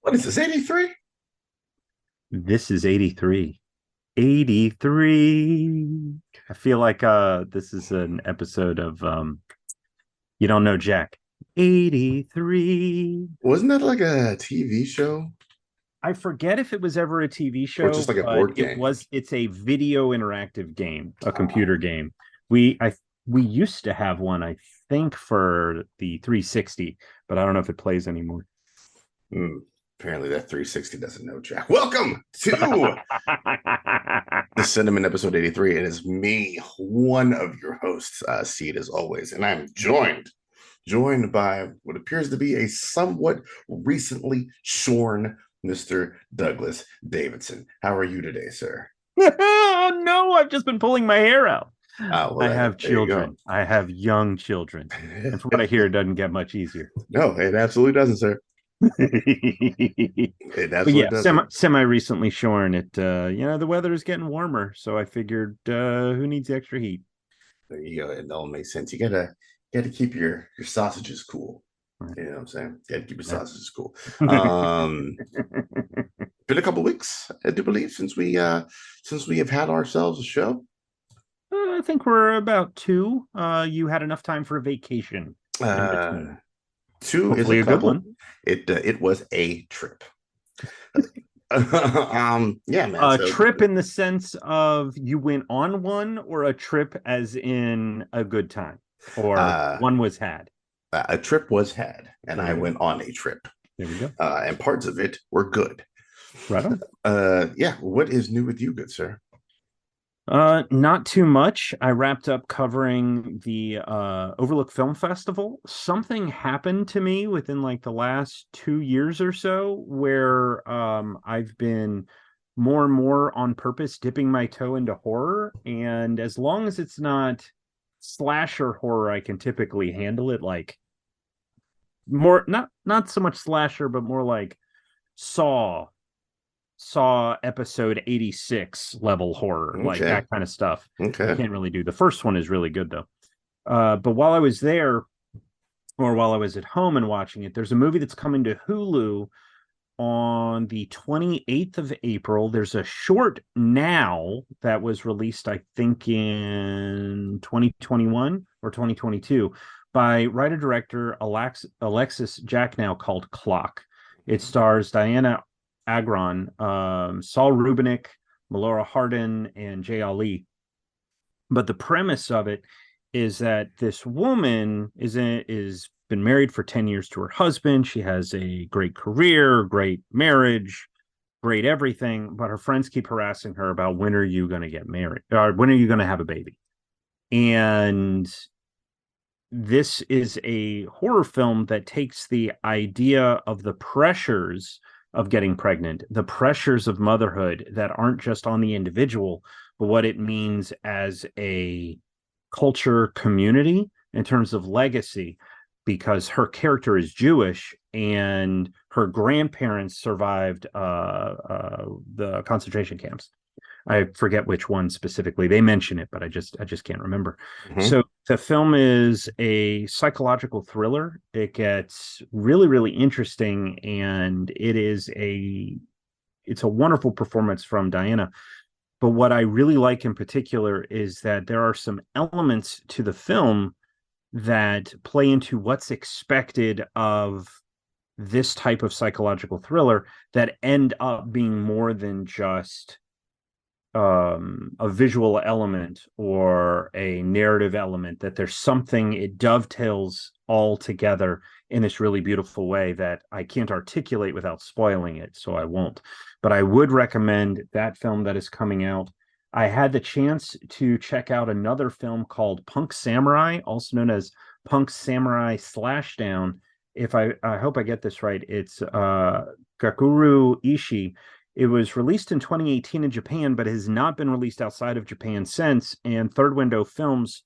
What is this, 83? This is 83. 83. I feel like this is an episode of You Don't Know Jack. 83. Wasn't that like a TV show I forget if it was ever a TV or just show, like a but board game? it's a video interactive game, a computer game. We used to have one, I think, for the 360, but I don't know if it plays anymore. Hmm. Apparently, that 360 doesn't know Jack. Welcome to the Cinnamon episode 83. It is me, one of your hosts, Seed, as always, and I'm joined by what appears to be a somewhat recently shorn Mr. Douglas Davidson. How are you today, sir? Oh no, I've just been pulling my hair out. Well, I have there you go. children. I have young children. And from what I hear, it doesn't get much easier. No, it absolutely doesn't, sir. But It absolutely yeah, doesn't. semi recently shorn. The weather is getting warmer, so I figured who needs the extra heat? There you go. It all makes sense. You gotta keep your sausages cool. You know what I'm saying? You gotta keep your sausages cool. Um, been a couple weeks, I do believe, since we have had ourselves a show. I think we're about two. You had enough time for a vacation in Uh, between. two is a Hopefully a good couple. one. It was a trip. Yeah, man. A So trip in the sense of you went on one, or a trip as in a good time, or uh, one was had. a trip was had, and There I we go. went on a trip, There we go. and parts of it were good. Right on. Yeah. What is new with you, good sir? Not too much. I wrapped up covering the Overlook Film Festival. Something happened to me within like the last 2 years or so where I've been more and more on purpose dipping my toe into horror. And as long as it's not slasher horror, I can typically handle it. Like more not so much slasher, but more like Saw Saw episode 86 level horror, like Okay. that kind of stuff. I Okay. can't really do. The first one is really good though. But while I was there, or while I was at home and watching it, there's a movie that's coming to Hulu on the 28th of April. There's a short now that was released, I think, in 2021 or 2022 by writer director Alexis Jacknow called Clock. It stars Diana Agron, Saul Rubinek, Melora Hardin, and Jay Ali. But the premise of it is that this woman is been married for 10 years to her husband. She has a great career, great marriage, great everything, but her friends keep harassing her about when are you going to get married? Or when are you going to have a baby? And this is a horror film that takes the idea of the pressures of getting pregnant, the pressures of motherhood that aren't just on the individual, but what it means as a culture community in terms of legacy, because her character is Jewish and her grandparents survived the concentration camps. I forget which one specifically. They mention it, but I just can't remember. Mm-hmm. So the film is a psychological thriller. It gets really, really interesting, and it's a wonderful performance from Diana. But what I really like in particular is that there are some elements to the film that play into what's expected of this type of psychological thriller that end up being more than just a visual element or a narrative element, that there's something, it dovetails all together in this really beautiful way that I can't articulate without spoiling it, so I won't. But I would recommend that film that is coming out. I had the chance to check out another film called Punk Samurai, also known as Punk Samurai Slashdown. If I hope I get this right, it's Gakuru Ishii. It was released in 2018 in Japan, but has not been released outside of Japan since. And Third Window Films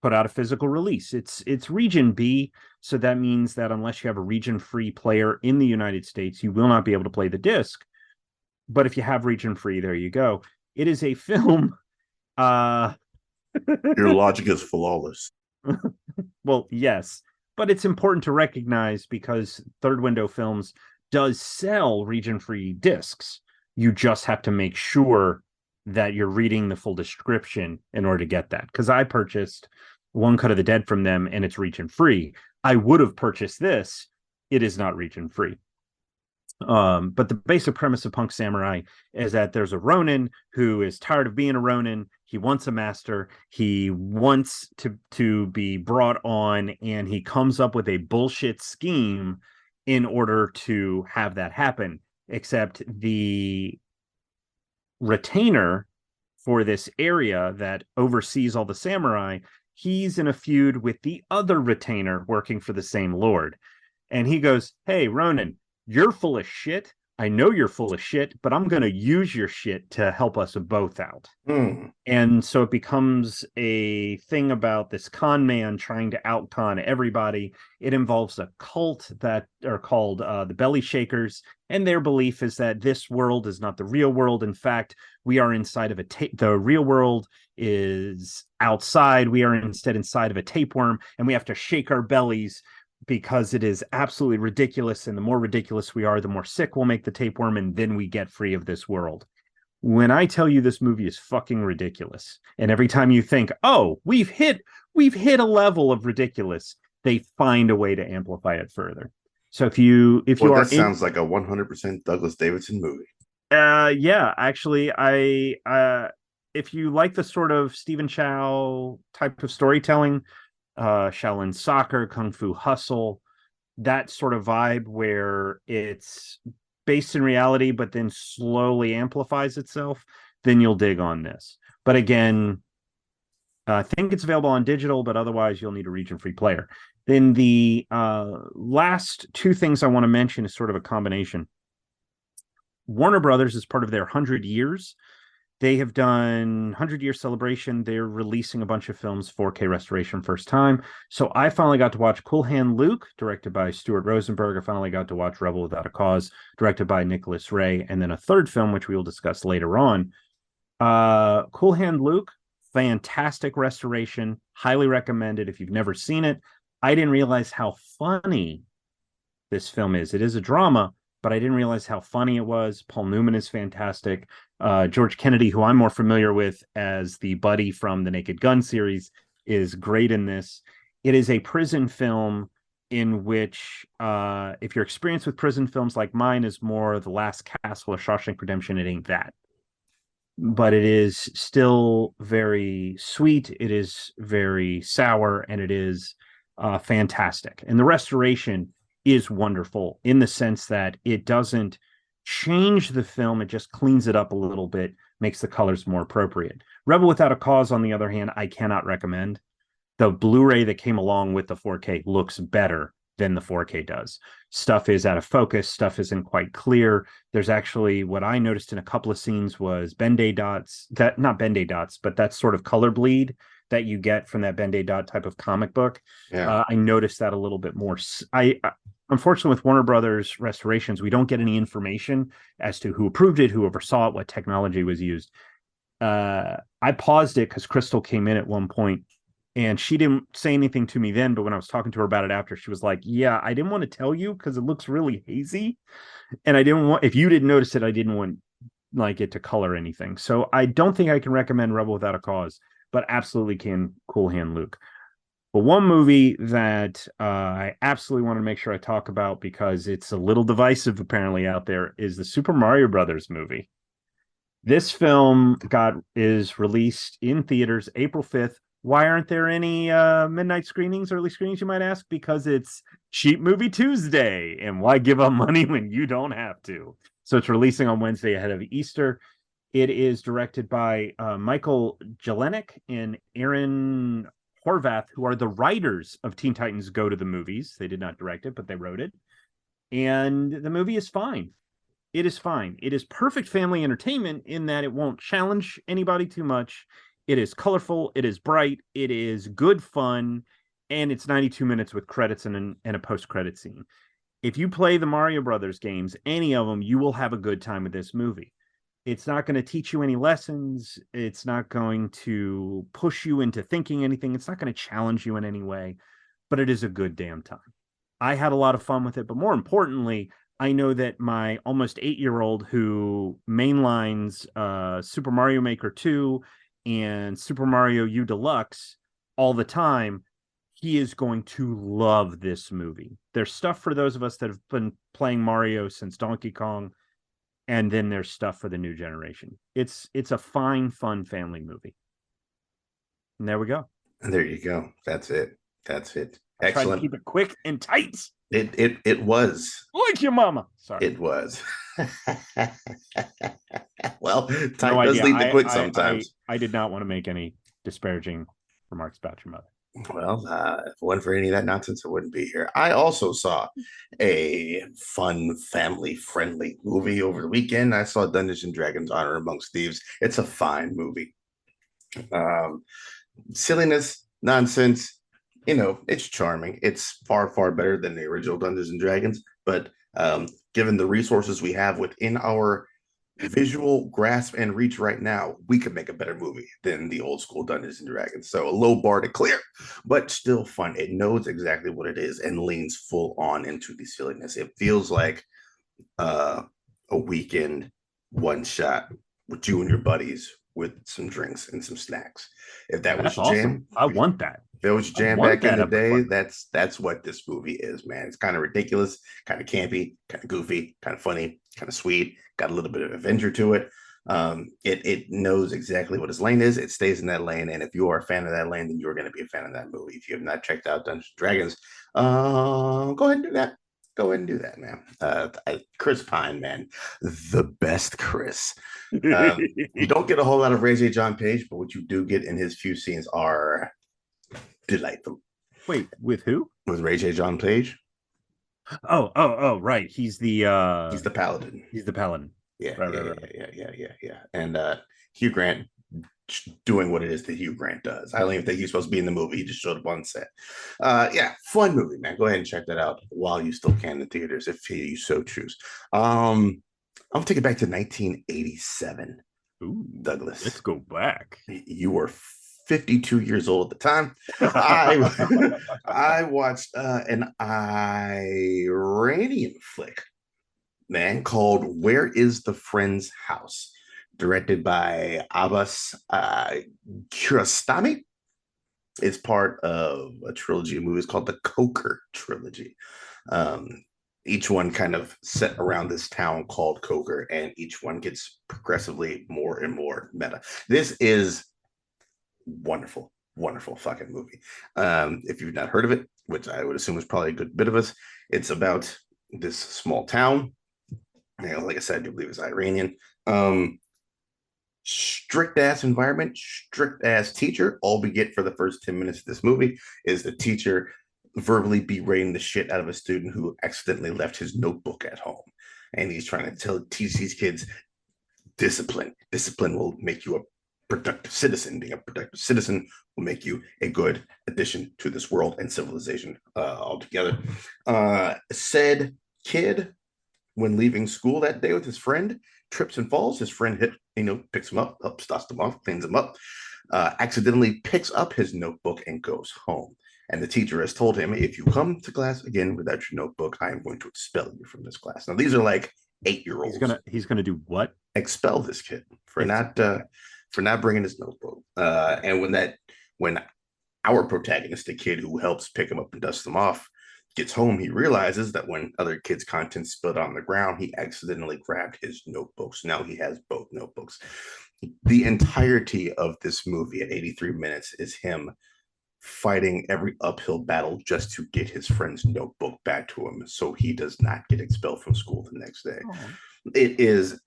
put out a physical release. It's region B, so that means that unless you have a region free player in the United States, you will not be able to play the disc. But if you have region free, there you go. It is a film. Uh, Your logic is flawless. well, yes, but it's important to recognize because Third Window Films does sell region-free discs. You just have to make sure that you're reading the full description in order to get that. Because I purchased One Cut of the Dead from them, and it's region-free. I would have purchased this. It is not region-free. But the basic premise of Punk Samurai is that there's a Ronin who is tired of being a Ronin. He wants a master. He wants to be brought on, and he comes up with a bullshit scheme in order to have that happen. Except the retainer for this area that oversees all the samurai, he's in a feud with the other retainer working for the same lord. And he goes, "Hey, Ronin, you're full of shit. I know you're full of shit, but I'm going to use your shit to help us both out." Hmm. And so it becomes a thing about this con man trying to outcon everybody. It involves a cult that are called the Belly Shakers, and their belief is that this world is not the real world. In fact, we are inside of the real world is outside. We are instead inside of a tapeworm, and we have to shake our bellies because it is absolutely ridiculous. And the more ridiculous we are, the more sick we'll make the tapeworm, and then we get free of this world. When I tell you this movie is fucking ridiculous, and every time you think, "Oh, we've hit a level of ridiculous," they find a way to amplify it further. So if you Well, are that in, sounds like a 100% Douglas Davidson movie. yeah, actually, if you like the sort of Stephen Chow type of storytelling, Shaolin Soccer, Kung Fu Hustle, that sort of vibe where it's based in reality but then slowly amplifies itself, then you'll dig on this. But again, I think it's available on digital, but otherwise you'll need a region-free player. Then the last two things I want to mention is sort of a combination. Warner Brothers, is part of their 100 years, they have done 100-year celebration. They're releasing a bunch of films 4K restoration first time. So I finally got to watch Cool Hand Luke, directed by Stuart Rosenberg. I finally got to watch Rebel Without a Cause, directed by Nicholas Ray, and then a third film which we will discuss later on. Cool Hand Luke, fantastic restoration, highly recommended if you've never seen it. I didn't realize how funny this film is. It is a drama, but I didn't realize how funny it was. Paul Newman is fantastic. George Kennedy, who I'm more familiar with as the buddy from the Naked Gun series, is great in this. It is a prison film in which, if your experience with prison films like mine is more The Last Castle or Shawshank Redemption, it ain't that. But it is still very sweet. It is very sour, and it is fantastic. And the restoration is wonderful in the sense that it doesn't change the film, it just cleans it up a little bit, makes the colors more appropriate. Rebel Without a Cause, on the other hand, I cannot recommend. The Blu-ray that came along with the 4K looks better than the 4K does. Stuff is out of focus, stuff isn't quite clear. There's actually, what I noticed in a couple of scenes was Ben-Day dots, that not Ben-Day dots, but that sort of color bleed that you get from that Ben-Day dot type of comic book. Yeah. I noticed that a little bit more. I Unfortunately, with Warner Brothers restorations, we don't get any information as to who approved it, who oversaw it, what technology was used. I paused it because Crystal came in at one point, and she didn't say anything to me then, but when I was talking to her about it after, she was like, "Yeah, I didn't want to tell you because it looks really hazy, and I didn't want, if you didn't notice it, I didn't want like it to color anything." So I don't think I can recommend Rebel Without a Cause, but absolutely can Cool Hand Luke. But one movie that I absolutely want to make sure I talk about because it's a little divisive apparently out there is the Super Mario Brothers movie. This film is released in theaters April 5th. Why aren't there any midnight screenings, early screenings, you might ask? Because it's Cheap Movie Tuesday. And why give up money when you don't have to? So it's releasing on Wednesday ahead of Easter. It is directed by Michael Jelenic and Aaron Horvath, who are the writers of Teen Titans Go to the Movies. They did not direct it, but they wrote it. And the movie is fine. It is fine. It is perfect family entertainment in that it won't challenge anybody too much. It is colorful. It is bright. It is good fun. And it's 92 minutes with credits and a post-credit scene. If you play the Mario Brothers games, any of them, you will have a good time with this movie. It's not going to teach you any lessons. It's not going to push you into thinking anything. It's not going to challenge you in any way, but it is a good damn time. I had a lot of fun with it, but more importantly, I know that my almost 8-year-old who mainlines Super Mario Maker 2 and Super Mario U Deluxe all the time, he is going to love this movie. There's stuff for those of us that have been playing Mario since Donkey Kong, and then there's stuff for the new generation. It's a fine, fun family movie. And there we go. And there you go. That's it. That's it. I tried to Excellent. keep it quick and tight. It was. Like your mama. Sorry. It was. Well, No tight does idea. lead to quick sometimes. I did not want to make any disparaging remarks about your mother. Well, if it wasn't for any of that nonsense, I wouldn't be here. I also saw a fun, family-friendly movie over the weekend. I saw Dungeons and Dragons: Honor Amongst Thieves. It's a fine movie. Um, Silliness, nonsense, it's charming. It's far, far better than the original Dungeons and Dragons. But given the resources we have within our visual grasp and reach right now, we could make a better movie than the old school Dungeons and Dragons. So a low bar to clear, but still fun. It knows exactly what it is and leans full on into the silliness. It feels like a weekend one shot with you and your buddies with some drinks and some snacks. If that was That's your awesome. jam, I want that. if it was your jam back in the day, that's what this movie is, man. It's kind of ridiculous, kind of campy, kind of goofy, kind of funny, kind of sweet. Got a little bit of adventure to it. It knows exactly what its lane is. It stays in that lane, and if you are a fan of that lane, then you're going to be a fan of that movie. If you have not checked out Dungeons and Dragons, go ahead and do that. Go ahead and do that, man. Chris Pine, man, the best Chris. You don't get a whole lot of Ray J. John Page, but what you do get in his few scenes are delightful. Wait, with who? With Ray J. John Page. Oh, right. He's the paladin. He's the paladin. Yeah, right. yeah. And Hugh Grant doing what it is that Hugh Grant does. I don't even think he's supposed to be in the movie. He just showed up on set. Yeah, fun movie, man. Go ahead and check that out while you still can in the theaters if you so choose. I'll take it back to 1987. Ooh, Douglas. Let's go back. You were 52 years old at the time. I watched an Iranian flick, man, called Where is the Friend's House, directed by Abbas Kiarostami. It's part of a trilogy of movies called the Coker trilogy. Each one kind of set around this town called Coker, and each one gets progressively more and more meta. This is wonderful, wonderful fucking movie. If you've not heard of it, which I would assume is probably a good bit of us, it's about this small town. Like I said, I do believe it's Iranian. Strict ass environment, strict ass teacher. All we get for the first 10 minutes of this movie is the teacher verbally berating the shit out of a student who accidentally left his notebook at home. And he's trying to teach these kids discipline. Discipline will make you a productive citizen. Being a productive citizen will make you a good addition to this world and civilization altogether. Said kid, when leaving school that day with his friend, trips and falls. His friend picks him up, dusts him off, cleans him up, accidentally picks up his notebook and goes home. And the teacher has told him, if you come to class again without your notebook, I am going to expel you from this class. Now, these are like 8-year-olds. He's gonna do what? Expel this kid for not bringing his notebook. And when our protagonist, the kid who helps pick him up and dust him off, gets home, he realizes that when other kids' content spilled on the ground, he accidentally grabbed his notebooks. Now he has both notebooks. The entirety of this movie at 83 minutes is him fighting every uphill battle just to get his friend's notebook back to him so he does not get expelled from school the next day. Oh. It is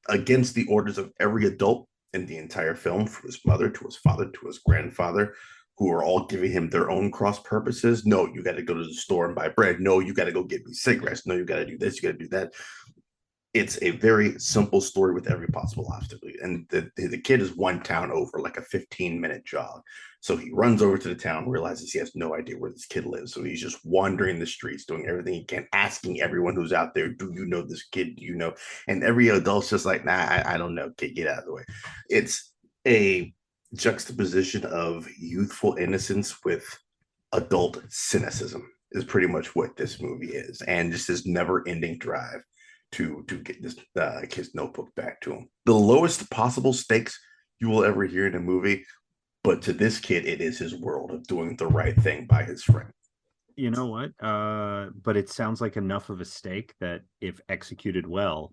against the orders of every adult in the entire film, from his mother to his father to his grandfather, who are all giving him their own cross purposes. No, you got to go to the store and buy bread. No, you got to go get me cigarettes. No, you got to do this. You got to do that. It's a very simple story with every possible obstacle. And the kid is one town over, like a 15-minute jog. So he runs over to the town, realizes he has no idea where this kid lives. So he's just wandering the streets, doing everything he can, asking everyone who's out there, do you know this kid? Do you know? And every adult's just like, nah, I don't know. Kid, get out of the way. It's a juxtaposition of youthful innocence with adult cynicism. is pretty much what this movie is, and just this never-ending drive to get this his notebook back to him. The lowest possible stakes you will ever hear in a movie, but to this kid, it is his world of doing the right thing by his friend. You know what? But it sounds like enough of a stake that if executed well,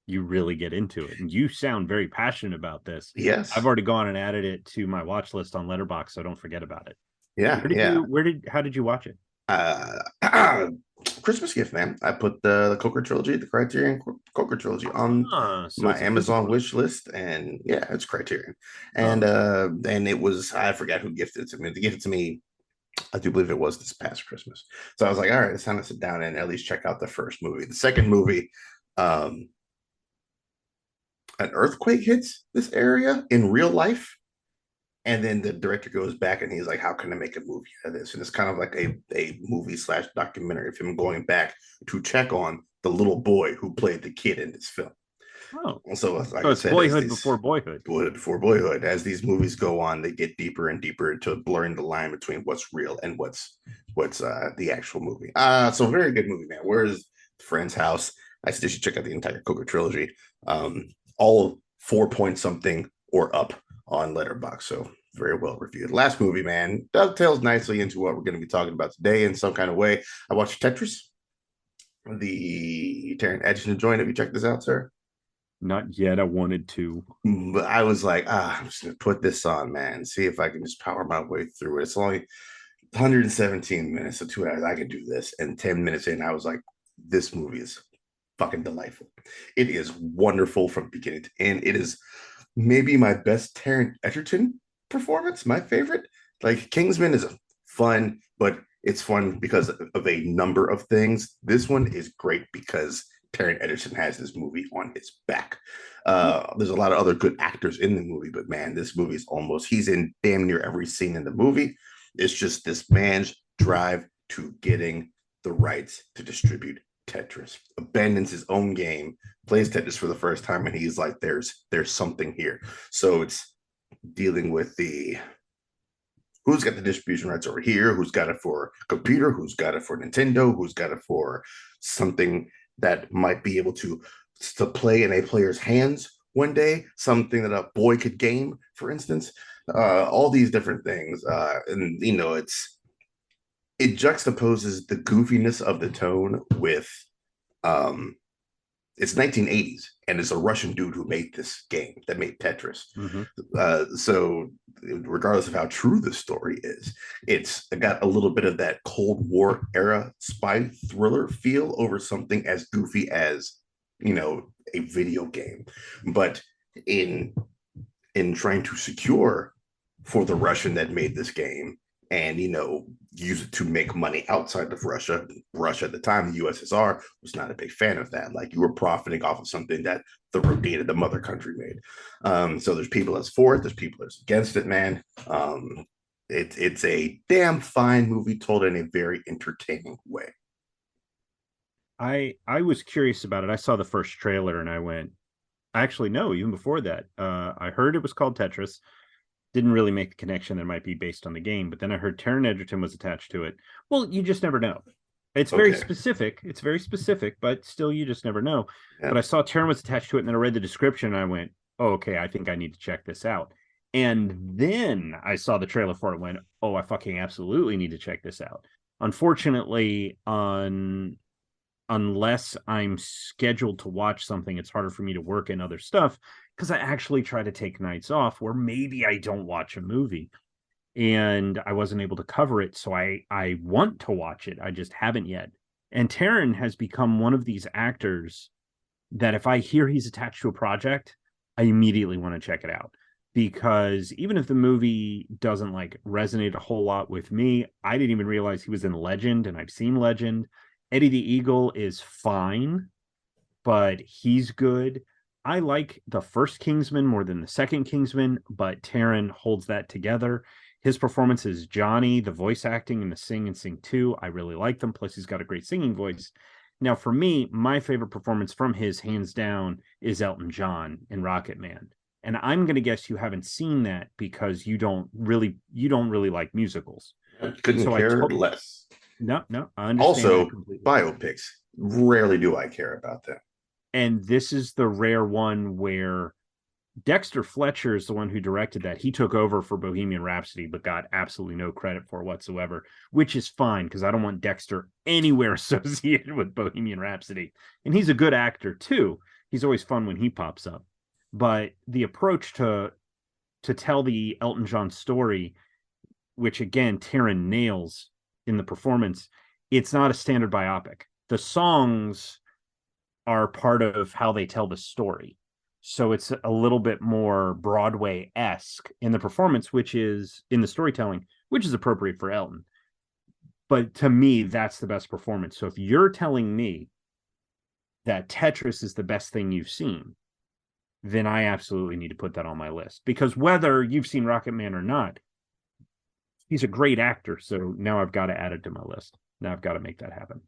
you really get into it. And you sound very passionate about this. I've Yes. already gone and added it to my watch list on Letterboxd, so don't forget about it. Yeah. Yeah. How did you watch it? Christmas gift, man. I put the Coker trilogy, the Criterion Coker trilogy, on So my it's a Amazon physical. wish list, and yeah, it's Criterion. Oh, And it was, I forgot who gifted it to me. They gifted it to me, I do believe it was this past Christmas. So I was like, all right, it's time to sit down and at least check out the first movie. The second movie, um, an earthquake hits this area in real life, and then the director goes back and he's like, how can I make a movie out of this? And it's kind of like a movie slash documentary of him going back to check on the little boy who played the kid in this film. oh. And so, like So I it's said, as boyhood these before boyhood. boyhood before boyhood, as these movies go on, they get deeper and deeper into blurring the line between what's real and what's the actual movie. So very good movie, man. Where's Friend's House? I suggest you check out the entire Coker trilogy. All 4 point something or up on Letterboxd. So very well reviewed. Last movie, man, dovetails nicely into what we're going to be talking about today in some kind of way. I watched Tetris, the Taron Egerton joint. Have you checked this out, sir? Not yet. I wanted to. But I was like, I'm just gonna put this on, man. See if I can just power my way through it. It's only 117 minutes, so 2 hours. I can do this. And 10 minutes in, I was like, this movie is fucking delightful. It is wonderful from beginning to end. It is maybe my best Taron Egerton performance, my favorite. Like Kingsman is fun, but it's fun because of a number of things. This one is great because Taron Egerton has this movie on his back. There's a lot of other good actors in the movie, but man, this movie is he's in damn near every scene in the movie. It's just this man's drive to getting the rights to distribute Tetris, abandons his own game, plays Tetris for the first time, and he's like, there's something here. So it's dealing with the who's got the distribution rights over here, who's got it for computer, who's got it for Nintendo, who's got it for something that might be able to play in a player's hands one day, something that a boy could game, for instance. All these different things, and it juxtaposes the goofiness of the tone with um, it's 1980s and it's a Russian dude who made this game that made Tetris. Mm-hmm. So regardless of how true the story is, it's got a little bit of that Cold War era spy thriller feel over something as goofy as, a video game. But in trying to secure for the Russian that made this game and use it to make money outside of Russia. Russia at the time, the USSR, was not a big fan of that. Like, you were profiting off of something that the Rhodesia, the mother country, made. So there's people that's for it, there's people that's against it, man. It's a damn fine movie told in a very entertaining way. I was curious about it. I saw the first trailer and I went, actually, no, even before that. I heard it was called Tetris. Didn't really make the connection that it might be based on the game, but then I heard Taron Egerton was attached to it. Well, you just never know. It's very Okay. specific. It's very specific, but still, you just never know. Yeah. But I saw Taron was attached to it, and then I read the description, and I went, "Oh, okay, I think I need to check this out." And then I saw the trailer for it, and went, "Oh, I fucking absolutely need to check this out." Unfortunately, on unless I'm scheduled to watch something, it's harder for me to work in other stuff because I actually try to take nights off where maybe I don't watch a movie and I wasn't able to cover it. So I want to watch it. I just haven't yet. And Taron has become one of these actors that if I hear he's attached to a project, I immediately want to check it out. Because even if the movie doesn't like resonate a whole lot with me, I didn't even realize he was in Legend, and I've seen Legend. Eddie the Eagle is fine, but he's good. I like the first Kingsman more than the second Kingsman, but Taron holds that together. His performance is Johnny, the voice acting and the Sing and Sing 2. I really like them. Plus, he's got a great singing voice. Now, for me, my favorite performance from his, hands down, is Elton John in Rocket Man. And I'm going to guess you haven't seen that because you don't really like musicals. Couldn't So care less. No, no, I understand that Also, completely. biopics. Rarely do I care about them. And this is the rare one where Dexter Fletcher is the one who directed that. He took over for Bohemian Rhapsody, but got absolutely no credit for it whatsoever, which is fine because I don't want Dexter anywhere associated with Bohemian Rhapsody. And he's a good actor too. He's always fun when he pops up. But the approach to tell the Elton John story, which again Taron nails in the performance, it's not a standard biopic. The songs are part of how they tell the story. So it's a little bit more Broadway esque in the performance, which is in the storytelling, which is appropriate for Elton. But to me, that's the best performance. So if you're telling me that Tetris is the best thing you've seen, then I absolutely need to put that on my list. Because whether you've seen Rocket Man or not, he's a great actor. So now I've got to add it to my list. Now I've got to make that happen.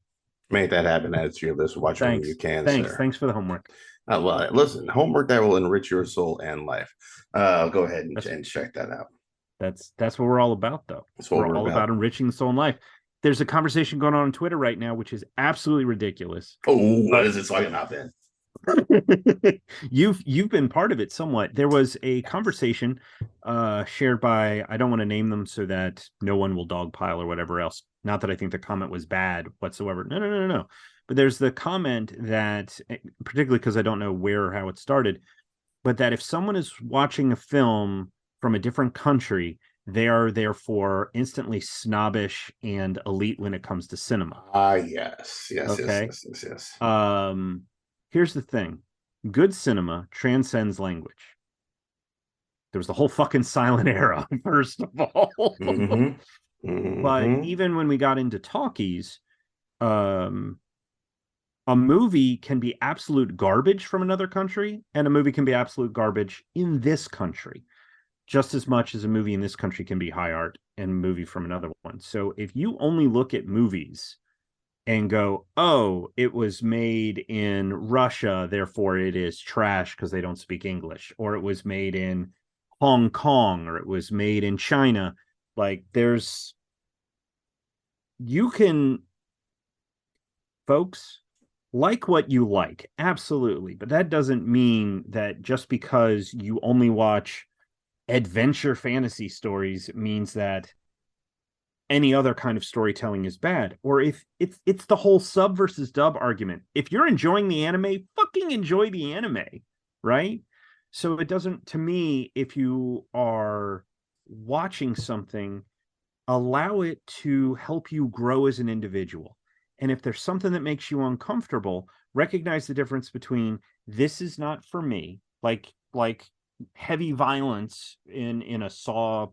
Make that happen. Add it to your list. Watch it when you Thanks. can, Thanks. sir. Thanks for the homework. Well, listen, homework that will enrich your soul and life. Go ahead and check that out. That's what we're all about, though. That's what We're we're all about about. enriching the soul and life. There's a conversation going on Twitter right now, which is absolutely ridiculous. Oh, what But is it talking about then? you've been part of it somewhat. There was a conversation shared by, I don't want to name them so that no one will dogpile or whatever else. Not that I think the comment was bad whatsoever. No, no, no, no, no. But there's the comment that, particularly because I don't know where or how it started, but that if someone is watching a film from a different country, they are therefore instantly snobbish and elite when it comes to cinema. Ah, yes, yes, yes, Okay. yes, yes, yes. Here's the thing. Good cinema transcends language. There was the whole fucking silent era, first of all. Mm-hmm. But Mm-hmm. even when we got into talkies, um, a movie can be absolute garbage from another country, and a movie can be absolute garbage in this country, just as much as a movie in this country can be high art and a movie from another one. So if you only look at movies and go, oh, it was made in Russia, therefore it is trash because they don't speak English, or it was made in Hong Kong, or it was made in China, like you can, folks, like what you like, absolutely, but that doesn't mean that just because you only watch adventure fantasy stories means that any other kind of storytelling is bad. Or if it's the whole sub versus dub argument. If you're enjoying the anime, fucking enjoy the anime, right? So it doesn't, to me, if you are watching something, allow it to help you grow as an individual. And if there's something that makes you uncomfortable, recognize the difference between this is not for me, like heavy violence in a Saw,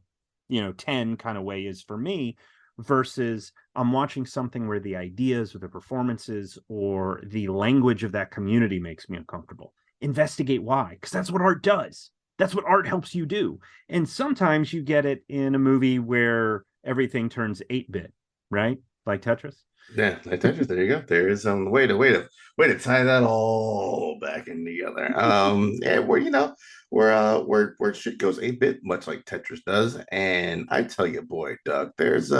10 kind of way is for me, versus I'm watching something where the ideas or the performances or the language of that community makes me uncomfortable. Investigate why, because that's what art does. That's what art helps you do. And sometimes you get it in a movie where everything turns 8-bit, right? Like Tetris. Yeah, like Tetris. There you go. There is way to tie that all back in together. Yeah, where shit goes 8-bit, much like Tetris does. And I tell you, boy, Doug, there's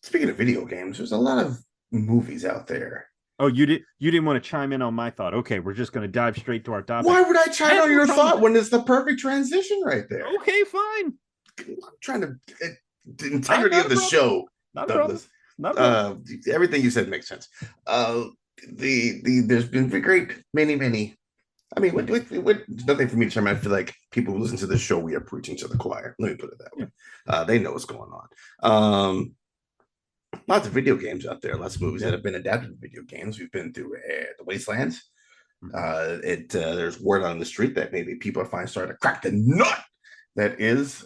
speaking of video games, there's a lot of movies out there. Oh, you didn't want to chime in on my thought. Okay, we're just going to dive straight to our Why topic. would I I chime have on no your problem with thought that. when it's the perfect transition right there? Okay, fine. I'm trying to the Not, integrity not of a the problem. show, Not a problem. Douglas. Not a problem. Uh, Everything you said makes sense. There's been great many. I mean, nothing for me to chime. I feel like people who listen to the show, we are preaching to the choir. Let me put it that way. Yeah. They know what's going on. Um, Lots of video games out there. Lots of movies that Yeah. have been adapted to video games. We've been through the Wastelands. Mm-hmm. There's word on the street that maybe people are finally starting to crack the nut that is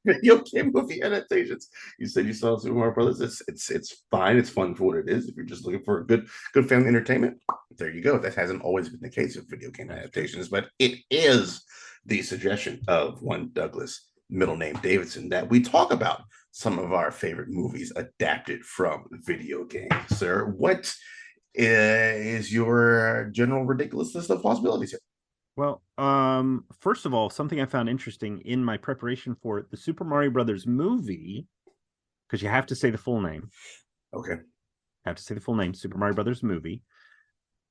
video game movie adaptations. You said you saw Super Mario Brothers. It's fine. It's fun for what it is. If you're just looking for a good family entertainment, there you go. That hasn't always been the case with video game That's true. adaptations, but it is the suggestion of one Douglas, middle name Davidson, that we talk about some of our favorite movies adapted from video games. Sir, what is your general ridiculous list of possibilities here? Well, first of all, something I found interesting in my preparation for the Super Mario Brothers movie, because you have to say the full name. Okay. Have to say the full name. Super Mario Brothers movie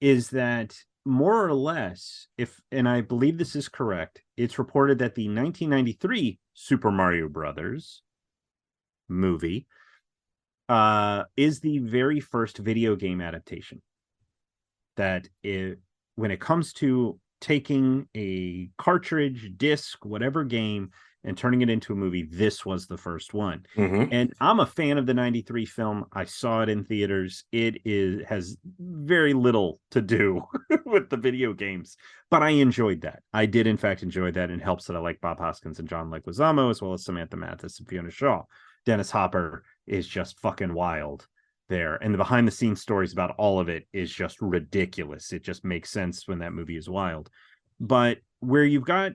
is that more or less, if and I believe this is correct, it's reported that the 1993 Super Mario Brothers movie is the very first video game adaptation when it comes to taking a cartridge, disc, whatever game, and turning it into a movie, this was the first one. Mm-hmm. And I'm a fan of the 93 film. I saw it in theaters. Has very little to do with the video games, but I enjoyed that. I did, in fact, enjoy that. And it helps that I like Bob Hoskins and John Leguizamo, as well as Samantha Mathis and Fiona Shaw. Dennis Hopper is just fucking wild there. And the behind the scenes stories about all of it is just ridiculous. It just makes sense when that movie is wild. But where you've got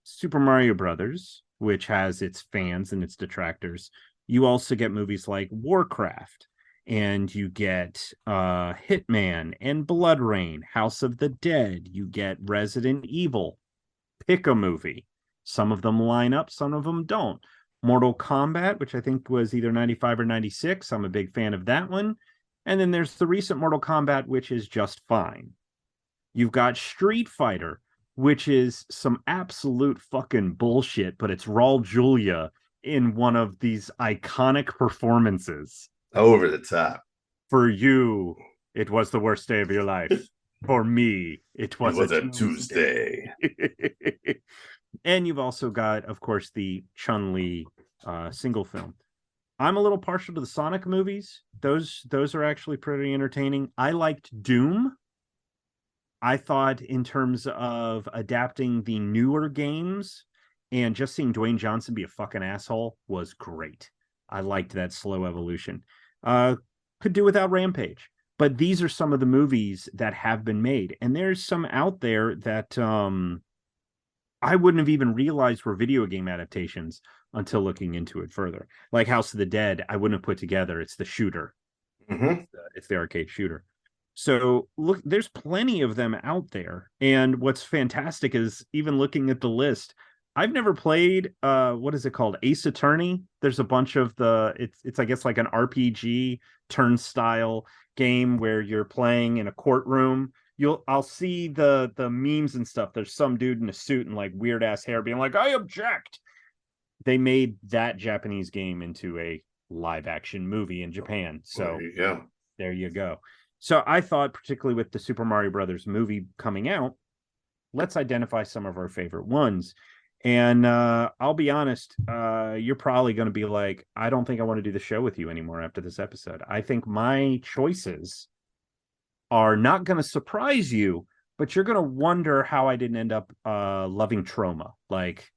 Super Mario Brothers, which has its fans and its detractors, you also get movies like Warcraft, and you get Hitman and Blood Rain, House of the Dead, you get Resident Evil. Pick a movie. Some of them line up, some of them don't. Mortal Kombat, which I think was either 95 or 96. I'm a big fan of that one. And then there's the recent Mortal Kombat, which is just fine. You've got Street Fighter, which is some absolute fucking bullshit, but it's Raul Julia in one of these iconic performances. Over the top. For you, it was the worst day of your life. For me, it was a Tuesday. And you've also got, of course, the Chun-Li single film. I'm a little partial to the Sonic movies. Those are actually pretty entertaining. I liked Doom. I thought in terms of adapting the newer games and just seeing Dwayne Johnson be a fucking asshole was great. I liked that slow evolution. Could do without Rampage. But these are some of the movies that have been made. And there's some out there that I wouldn't have even realized were video game adaptations until looking into it further. Like House of the Dead, I wouldn't have put together. It's the shooter. Mm-hmm. It's the arcade shooter. So look, there's plenty of them out there. And what's fantastic is even looking at the list, I've never played what is it called? Ace Attorney. There's a bunch of it's I guess like an RPG turnstile game where you're playing in a courtroom. I'll see the memes and stuff. There's some dude in a suit and like weird ass hair being like, I object. They made that Japanese game into a live action movie in Japan. So there you go. So I thought, particularly with the Super Mario Brothers movie coming out, let's identify some of our favorite ones. And I'll be honest, you're probably going to be like, I don't think I want to do the show with you anymore after this episode. I think my choices are not going to surprise you, but you're going to wonder how I didn't end up loving Trauma. Like,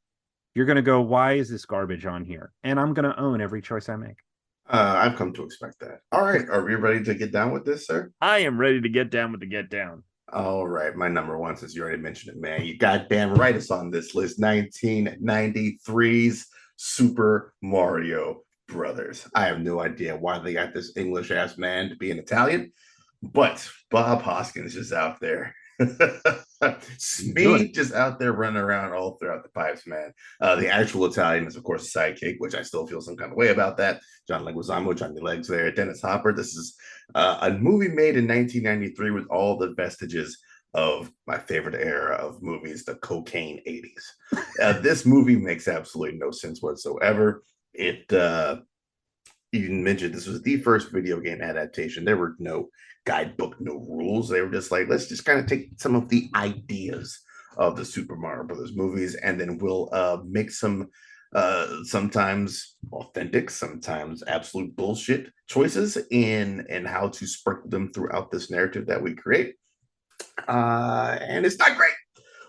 you're going to go, why is this garbage on here? And I'm going to own every choice I make. I've come to expect that. All right. Are we ready to get down with this, sir? I am ready to get down with the get down. All right. My number one, since you already mentioned it, man, you goddamn right it's on this list. 1993's Super Mario Brothers. I have no idea why they got this English ass man to be an Italian, but Bob Hoskins is out there. Speed just out there running around all throughout the pipes, man. The actual Italian is, of course, a sidekick, which I still feel some kind of way about that. John Leguizamo, Johnny Legs there, Dennis Hopper. This is a movie made in 1993 with all the vestiges of my favorite era of movies, the cocaine 80s. This movie makes absolutely no sense whatsoever. You mentioned this was the first video game adaptation. There were no guidebook, no rules. They were just like, let's just kind of take some of the ideas of the Super Mario Brothers movies, and then we'll make some sometimes authentic, sometimes absolute bullshit choices in how to sprinkle them throughout this narrative that we create. And it's not great,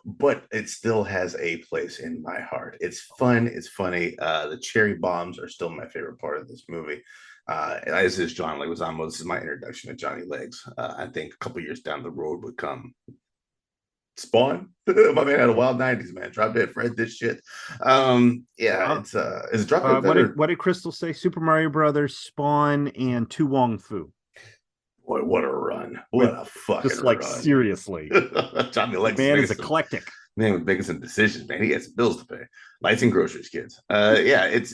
but it still has a place in my heart. It's fun. It's funny. The cherry bombs are still my favorite part of this movie. As is John Leguizamo. This is my introduction to Johnny Legs. I think a couple years down the road would come Spawn. My man had a wild 90s, man. Drop Dead Fred, this shit. It's Drop Dead Fred. What did Crystal say? Super Mario Brothers, Spawn, and Tu Wong Fu. Boy, what a run. What a fucking just like run. Seriously. Johnny Legs man is eclectic. Man was making some decisions, man. He had some bills to pay. Lights and groceries, kids. It's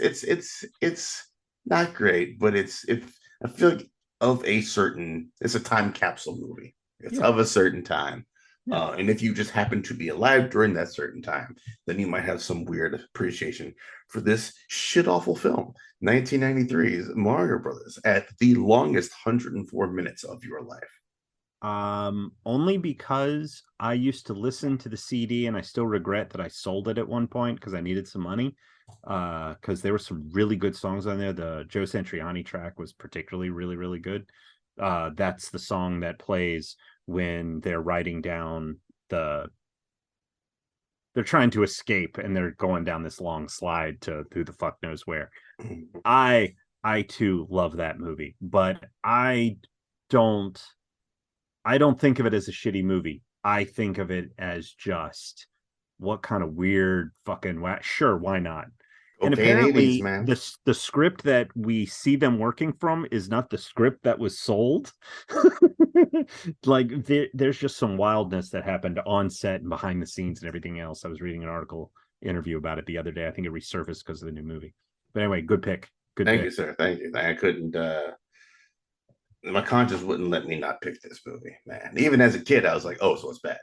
not great, but I feel like it's a time capsule movie. It's Yeah, of a certain time. yeah. And if you just happen to be alive during that certain time, then you might have some weird appreciation for this shit awful film. 1993's Mario Brothers at the longest 104 minutes of your life. Only because I used to listen to the CD and I still regret that I sold it at one point because I needed some money. Because there were some really good songs on there. The Joe Satriani track was particularly really, really good. That's the song that plays when they're riding down the they're trying to escape and they're going down this long slide to who the fuck knows where. I I too love that movie, but don't I don't think of it as a shitty movie. I think of it as just what kind of weird fucking sure, why not? And Cocaine 80s, apparently man. the script that we see them working from is not the script that was sold. Like there's just some wildness that happened on set and behind the scenes and everything else. I was reading an article interview about it the other day. I think it resurfaced because of the new movie. But anyway, good pick. Good Thank you, pick. sir. Thank you. I couldn't my conscience wouldn't let me not pick this movie, man. Even as a kid, I was like, oh, so it's bad.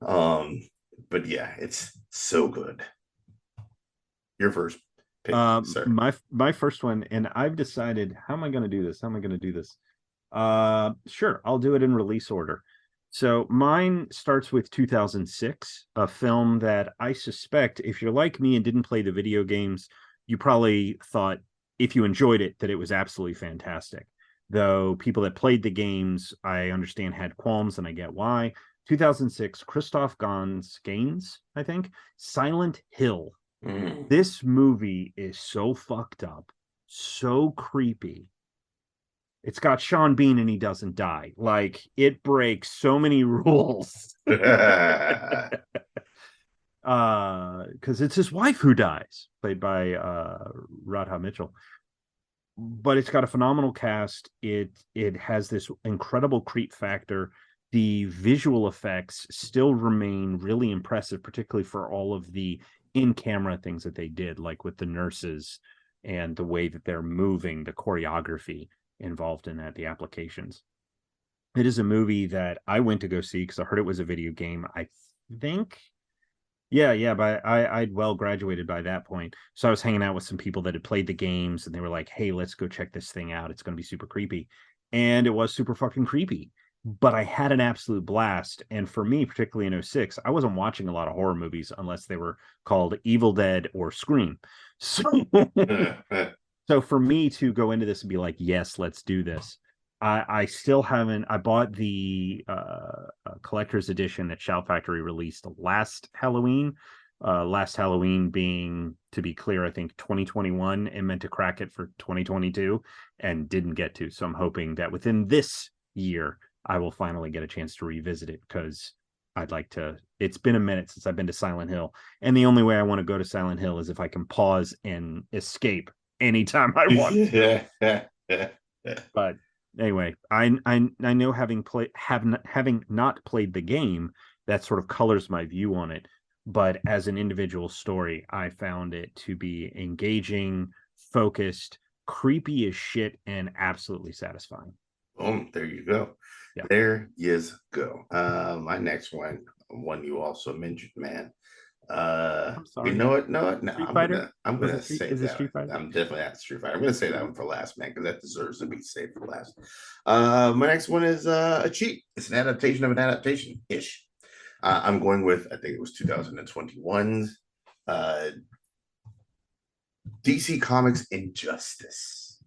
Um, but yeah, it's so good. Your first pick, sir. My first one, and I've decided how am I going to do this? How am I going to do this? Sure, I'll do it in release order. So mine starts with 2006, a film that I suspect if you're like me and didn't play the video games, you probably thought if you enjoyed it that it was absolutely fantastic. Though people that played the games, I understand had qualms and I get why. 2006, Christoph Gaines, I think, Silent Hill. Mm. This movie is so fucked up, so creepy. It's got Sean Bean and he doesn't die. Like it breaks so many rules. Because it's his wife who dies, played by Radha Mitchell. But it's got a phenomenal cast. It has this incredible creep factor. The visual effects still remain really impressive, particularly for all of the in-camera things that they did, like with the nurses and the way that they're moving, the choreography involved in that, the applications. It is a movie that I went to go see because I heard it was a video game. I think yeah, but I'd well graduated by that point. So I was hanging out with some people that had played the games and they were like, hey, let's go check this thing out. It's gonna be super creepy. And it was super fucking creepy. But I had an absolute blast. And for me, particularly in '06, I wasn't watching a lot of horror movies unless they were called Evil Dead or Scream. So so for me to go into this and be like, yes, let's do this. I still haven't. I bought the collector's edition that Shout Factory released last Halloween. Last Halloween being, to be clear, I think 2021, and meant to crack it for 2022 and didn't get to. So I'm hoping that within this year, I will finally get a chance to revisit it because I'd like to. It's been a minute since I've been to Silent Hill, and the only way I want to go to Silent Hill is if I can pause and escape anytime I want to. But anyway, I know having not played the game, that sort of colors my view on it. But as an individual story, I found it to be engaging, focused, creepy as shit, and absolutely satisfying. Boom, there you go. Yeah. There you go. My next one you also mentioned, man. I'm You sorry. know what? No, Street Fighter? I'm Was gonna it Street? save Is it that. Street Fighter? I'm definitely at Street Fighter. I'm gonna say that one for last, man, because that deserves to be saved for last. My next one is a cheat. It's an adaptation of an adaptation ish. I'm going with I think it was 2021's DC Comics Injustice,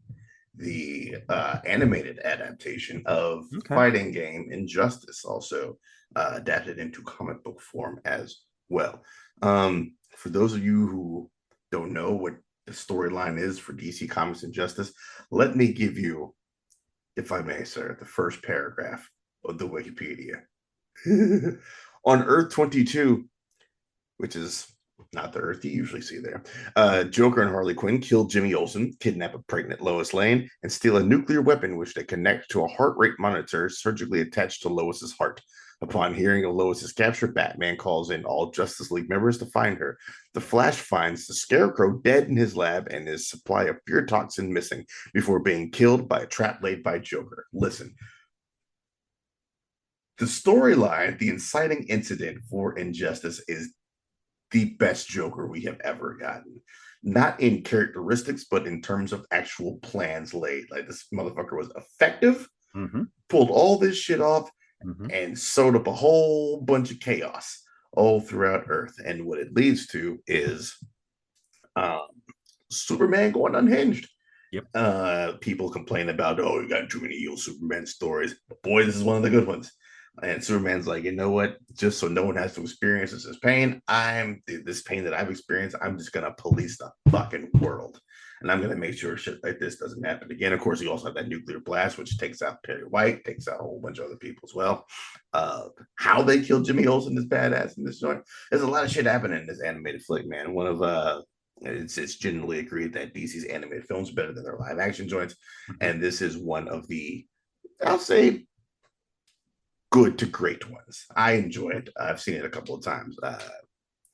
the animated adaptation of Okay. fighting game Injustice, also adapted into comic book form as well. For those of you who don't know what the storyline is for DC Comics Injustice, let me give you, if I may, sir, the first paragraph of the Wikipedia. On Earth 22, which is not the Earth you usually see there. Joker and Harley Quinn kill Jimmy Olsen, kidnap a pregnant Lois Lane, and steal a nuclear weapon which they connect to a heart rate monitor surgically attached to Lois's heart. Upon hearing of Lois's capture, Batman calls in all Justice League members to find her. The Flash finds the Scarecrow dead in his lab and his supply of fear toxin missing before being killed by a trap laid by Joker. Listen, the storyline, the inciting incident for Injustice is the best Joker we have ever gotten. Not in characteristics, but in terms of actual plans laid. Like this motherfucker was effective, pulled all this shit off, and sewed up a whole bunch of chaos all throughout Earth. And what it leads to is um, Superman going unhinged. Yep. People complain about, oh, you got too many evil Superman stories. But boy, this is one of the good ones. And Superman's like, you know what? Just so no one has to experience this pain, this pain that I've experienced, I'm just gonna police the fucking world. And I'm gonna make sure shit like this doesn't happen again. Of course, you also have that nuclear blast, which takes out Perry White, takes out a whole bunch of other people as well. How they killed Jimmy Olsen is badass in this joint. There's a lot of shit happening in this animated flick, man. One of it's generally agreed that DC's animated films better than their live action joints, and this is one of the, I'll say, good to great ones. I enjoy it. I've seen it a couple of times,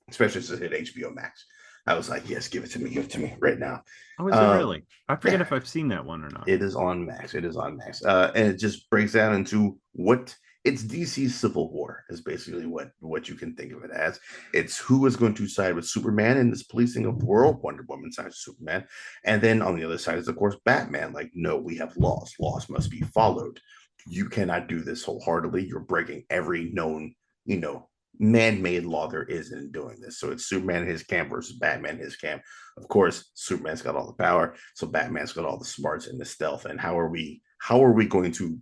especially since it hit HBO Max. I was like, yes, give it to me right now. Oh, is it really? I forget if I've seen that one or not. It is on Max. It is on Max. And it just breaks down into what it's DC's Civil War is basically what you can think of it as. It's who is going to side with Superman in this policing of the world. Wonder Woman sides with Superman. And then on the other side is, of course, Batman. Like, no, we have laws. Laws must be followed. You cannot do this wholeheartedly. You're breaking every known, man-made law there is in doing this. So it's Superman in his camp versus Batman in his camp. Of course, Superman's got all the power, so Batman's got all the smarts and the stealth. And how are we going to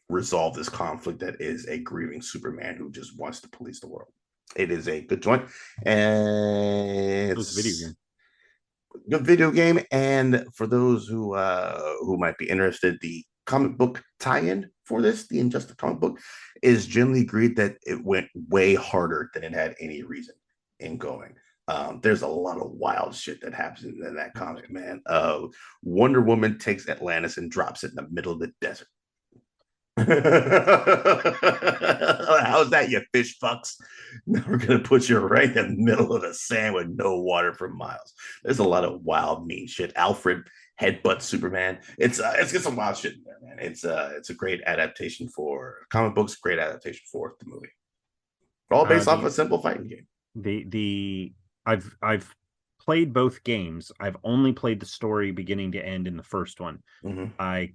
resolve this conflict that is a grieving Superman who just wants to police the world? It is a good joint, and it's a video game. Good video game. And for those who might be interested, the comic book tie-in for this, the Injustice comic book, is generally agreed that it went way harder than it had any reason in going. There's a lot of wild shit that happens in that comic, man. Wonder Woman takes Atlantis and drops it in the middle of the desert. How's that, you fish fucks? We're gonna put you right in the middle of the sand with no water for miles. There's a lot of wild, mean shit. Alfred headbutt Superman. It's got some wild shit in there, man. It's a great adaptation for comic books, great adaptation for the movie. All based off a simple fighting game. I've played both games. I've only played the story beginning to end in the first one. I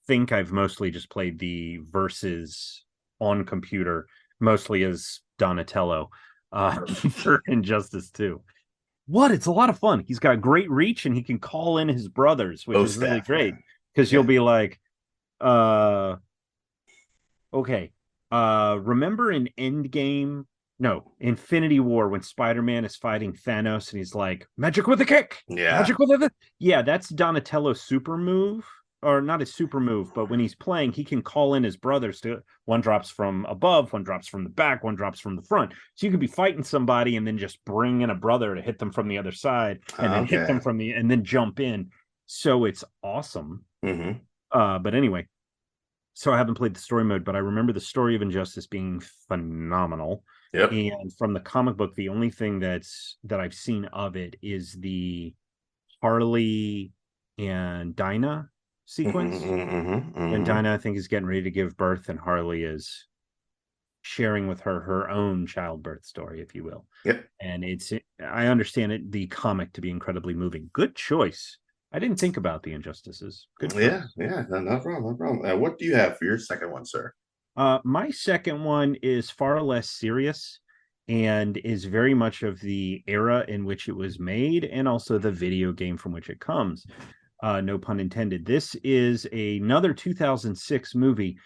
think I've mostly just played the versus on computer, mostly as Donatello for Injustice 2. It's a lot of fun. He's got great reach and he can call in his brothers, which is really great, because you'll be like, okay, remember in Infinity War, when Spider-Man is fighting Thanos and he's like, magic with a kick, magic with a that's Donatello's super move. Or not his super move, but when he's playing, he can call in his brothers to, one drops from above, one drops from the back, one drops from the front. So you could be fighting somebody and then just bring in a brother to hit them from the other side, and then hit them and then jump in. So it's awesome. But anyway, so I haven't played the story mode, but I remember the story of Injustice being phenomenal. Yep. And from the comic book, the only thing that I've seen of it is the Harley and Dinah sequence when Dinah, I think, is getting ready to give birth and Harley is sharing with her own childbirth story, if you will. Yep. And I understand it, the comic, to be incredibly moving. Good choice. I didn't think about the Injustices. Good choice. Yeah, no problem. What do you have for your second one, sir? My second one is far less serious and is very much of the era in which it was made and also the video game from which it comes. No pun intended. This is another 2006 movie.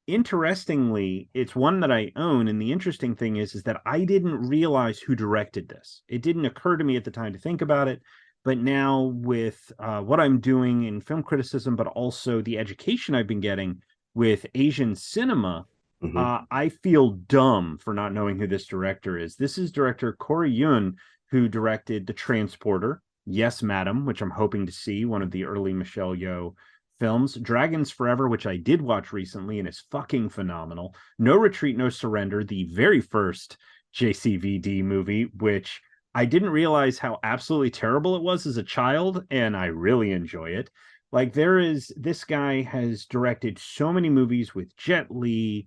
Interestingly, it's one that I own, and the interesting thing is that I didn't realize who directed this. It didn't occur to me at the time to think about it, but now with what I'm doing in film criticism, but also the education I've been getting with Asian cinema, I feel dumb for not knowing who this director is. This is director Corey Yuen, who directed The Transporter, Yes, Madam, which I'm hoping to see, one of the early Michelle Yeoh films. Dragons Forever, which I did watch recently and is fucking phenomenal. No Retreat, No Surrender, the very first JCVD movie, which I didn't realize how absolutely terrible it was as a child, and I really enjoy it. Like, this guy has directed so many movies with Jet Li,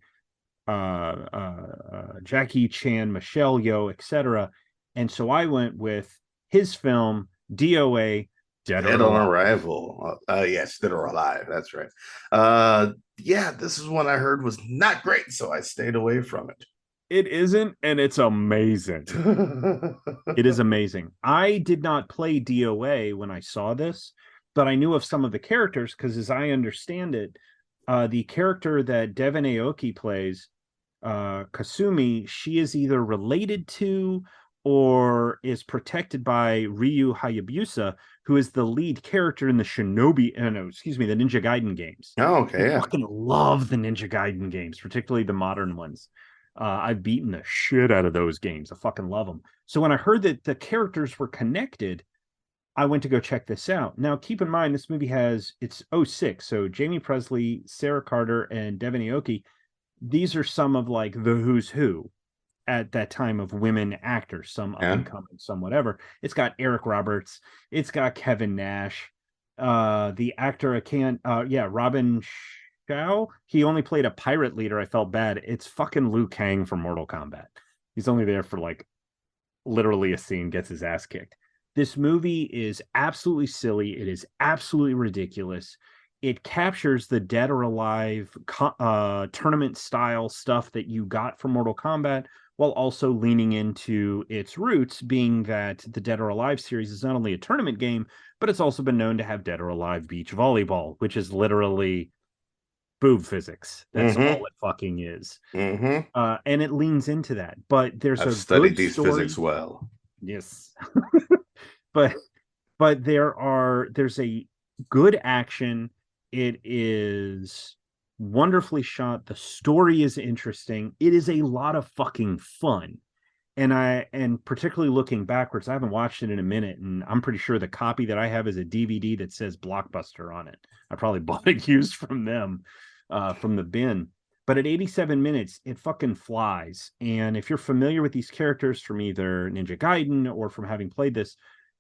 Jackie Chan, Michelle Yeoh, etc. And so I went with his film DOA, Dead or Dead on Alive. Arrival. Yes, Dead or Alive. That's right. Yeah, this is one I heard was not great, so I stayed away from it. It isn't, and it's amazing. It is amazing. I did not play DOA when I saw this, but I knew of some of the characters because, as I understand it, the character that Devon Aoki plays, Kasumi, she is either related to or is protected by Ryu Hayabusa, who is the lead character in the no, excuse me, the Ninja Gaiden games. Oh, I okay, yeah. fucking love the Ninja Gaiden games, particularly the modern ones. I've beaten the shit out of those games. I fucking love them. So when I heard that the characters were connected, I went to go check this out. Now, keep in mind, this movie it's '06. So Jamie Presley, Sarah Carter, and Devon Aoki, these are some of like the who's who at that time of women actors, some up Yeah. and coming, some whatever. It's got Eric Roberts, it's got Kevin Nash, the actor I can't Robin Shao. He only played a pirate leader. I felt bad. It's fucking Liu Kang from Mortal Kombat. He's only there for like literally a scene, gets his ass kicked. This movie is absolutely silly. It is absolutely ridiculous. It captures the Dead or Alive tournament style stuff that you got from Mortal Kombat, while also leaning into its roots, being that the Dead or Alive series is not only a tournament game, but it's also been known to have Dead or Alive beach volleyball, which is literally boob physics. That's Mm-hmm. all it fucking is. Mm-hmm. And it leans into that. But there's I've a studied good these story. physics well. Yes. but there's a good action. It is wonderfully shot. The story is interesting. It is a lot of fucking fun. And particularly looking backwards, I haven't watched it in a minute, and I'm pretty sure the copy that I have is a DVD that says Blockbuster on it. I probably bought it used from them, from the bin. But at 87 minutes, it fucking flies. And if you're familiar with these characters from either Ninja Gaiden or from having played this,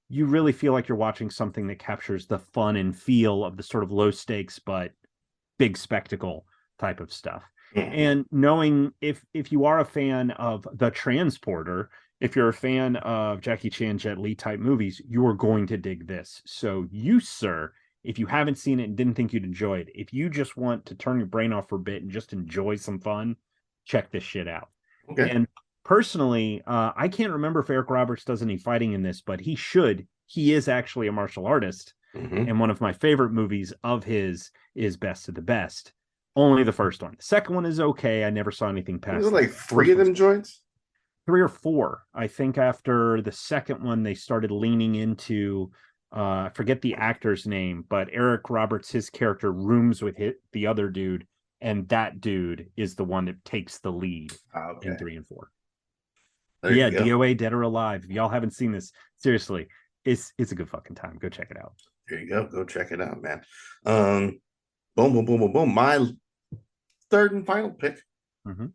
you really feel like you're watching something that captures the fun and feel of the sort of low stakes but big spectacle type of stuff. Mm-hmm. And knowing if you are a fan of The Transporter, if you're a fan of Jackie Chan, Jet Li type movies, you are going to dig this. So you, sir, if you haven't seen it and didn't think you'd enjoy it, if you just want to turn your brain off for a bit and just enjoy some fun, check this shit out. Okay. And personally, I can't remember if Eric Roberts does any fighting in this, but he should. He is actually a martial artist. Mm-hmm. And one of my favorite movies of his is Best of the Best. Only the first one. The second one is okay. I never saw anything Was past it that. like three of them joints? Three or four. I think after the second one, they started leaning into I forget the actor's name, but Eric Roberts, his character, rooms with the other dude, and that dude is the one that takes the lead Okay. in 3 and 4. There Yeah, you go. DOA, Dead or Alive. If y'all haven't seen this, seriously, it's a good fucking time. Go check it out. There you go. Go check it out, man. Boom, boom, boom, boom, boom. My third and final pick. Mm-hmm.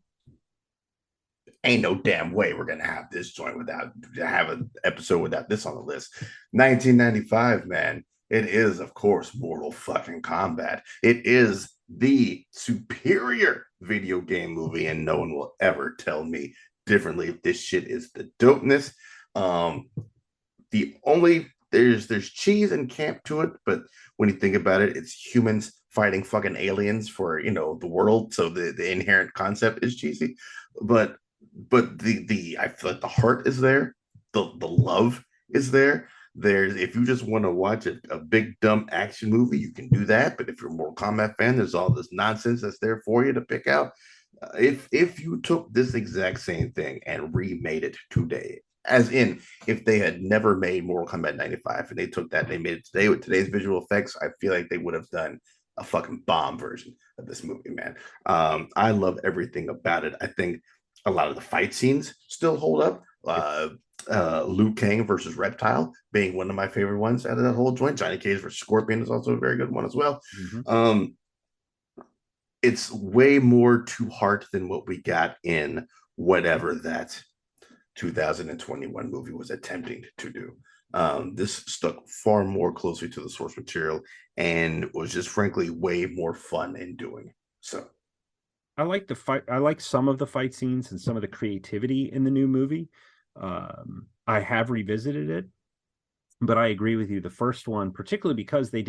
Ain't no damn way we're gonna have this joint without have an episode without this on the list. 1995, man. It is, of course, Mortal fucking Kombat. It is the superior video game movie, and no one will ever tell me differently if this shit is the dopeness. The only there's cheese and camp to it, but when you think about it, it's humans fighting fucking aliens for the world. So the inherent concept is cheesy, but the I feel like the heart is there, the love is there. There's if you just want to watch a big dumb action movie, you can do that. But if you're a Mortal Kombat fan, there's all this nonsense that's there for you to pick out. If you took this exact same thing and remade it today, as in if they had never made Mortal Kombat 95 and they took that and they made it today with today's visual effects, I feel like they would have done a fucking bomb version of this movie, man. I love everything about it. I think a lot of the fight scenes still hold up. Liu Kang versus Reptile being one of my favorite ones out of that whole joint. Johnny Cage versus Scorpion is also a very good one as well. Mm-hmm. Um, it's way more to heart than what we got in whatever that 2021 movie was attempting to do. This stuck far more closely to the source material and was just frankly way more fun in doing so. I like the fight. I like some of the fight scenes and some of the creativity in the new movie. I have revisited it, but I agree with you. The first one, particularly because they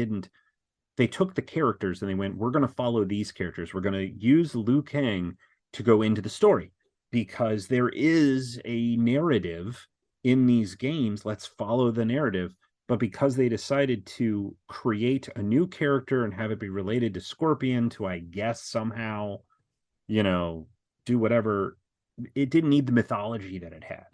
took the characters and they went, we're going to follow these characters. We're going to use Liu Kang to go into the story because there is a narrative in these games. Let's follow the narrative. But because they decided to create a new character and have it be related to Scorpion to, I guess, somehow, you know, do whatever, it didn't need the mythology that it had.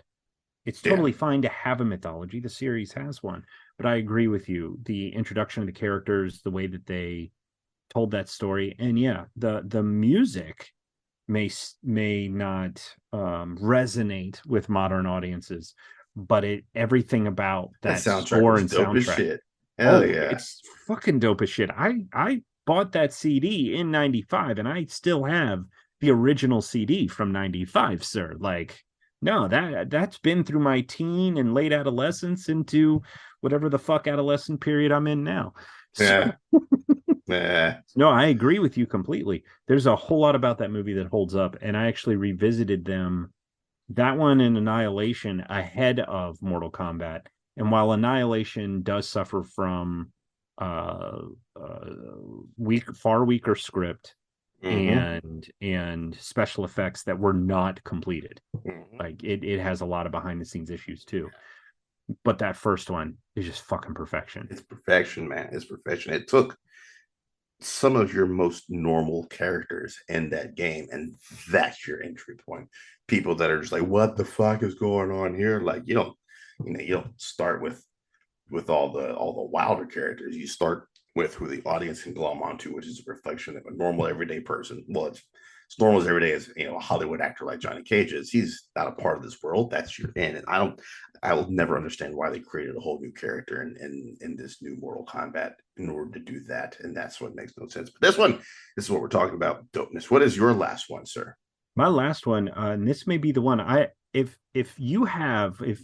It's Yeah, totally fine to have a mythology. The series has one, but I agree with you. The introduction of the characters, the way that they told that story, and yeah, the music may not resonate with modern audiences, but everything about that that soundtrack score was and dope as soundtrack. shit. Hell Oh, yeah. it's fucking dope as shit. I bought that CD in 95 and I still have the original CD from 95, sir. Like, no, that's been through my teen and late adolescence into whatever the fuck adolescent period I'm in now. So Yeah. Yeah. no, I agree with you completely. There's a whole lot about that movie that holds up, and I actually revisited them, that one and Annihilation, ahead of Mortal Kombat. And while Annihilation does suffer from uh, uh far weaker script Mm-hmm. and special effects that were not completed, Mm-hmm. like it has a lot of behind the scenes issues too. But that first one is just fucking perfection. It's perfection, man. It's perfection. It took some of your most normal characters in that game, and that's your entry point. People that are just like, "What the fuck is going on here?" Like you don't start with all the wilder characters. You start with who the audience can glom onto, which is a reflection of a normal everyday person. Well, it's normal as every day as a Hollywood actor like Johnny Cage is. He's not a part of this world. That's your in, and I will never understand why they created a whole new character in this new Mortal Kombat in order to do that, and that's what makes no sense. But this is what we're talking about, dopeness. What is your last one, sir? My last one, and this may be the one I if you have if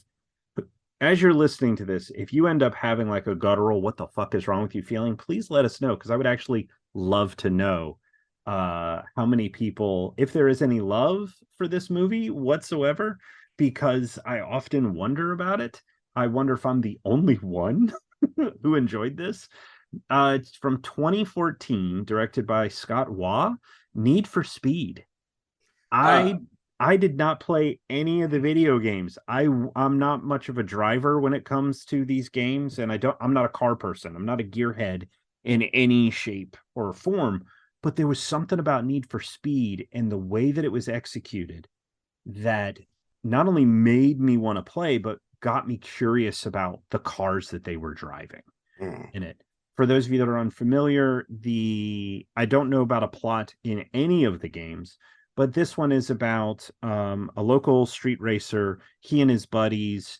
as you're listening to this, if you end up having like a guttural "what the fuck is wrong with you" feeling, please let us know because I would actually love to know how many people, if there is any love for this movie whatsoever, because I often wonder about it. I wonder if I'm the only one who enjoyed this. It's from 2014, directed by Scott Waugh. Need for Speed. Uh, I I did not play any of the video games. I'm not much of a driver when it comes to these games, and I'm not a car person. I'm not a gearhead in any shape or form. But there was something about Need for Speed and the way that it was executed that not only made me want to play, but got me curious about the cars that they were driving mm, in it. For those of you that are unfamiliar, I don't know about a plot in any of the games, but this one is about a local street racer. He and his buddies,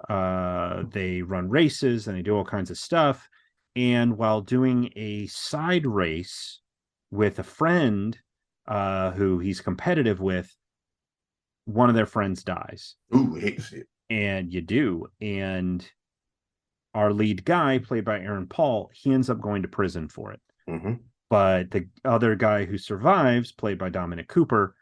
they run races and they do all kinds of stuff. And while doing a side race with a friend who he's competitive with, one of their friends dies, ooh, hate to see it. and you do. And our lead guy, played by Aaron Paul, he ends up going to prison for it. Mm-hmm. But the other guy who survives, played by Dominic Cooper,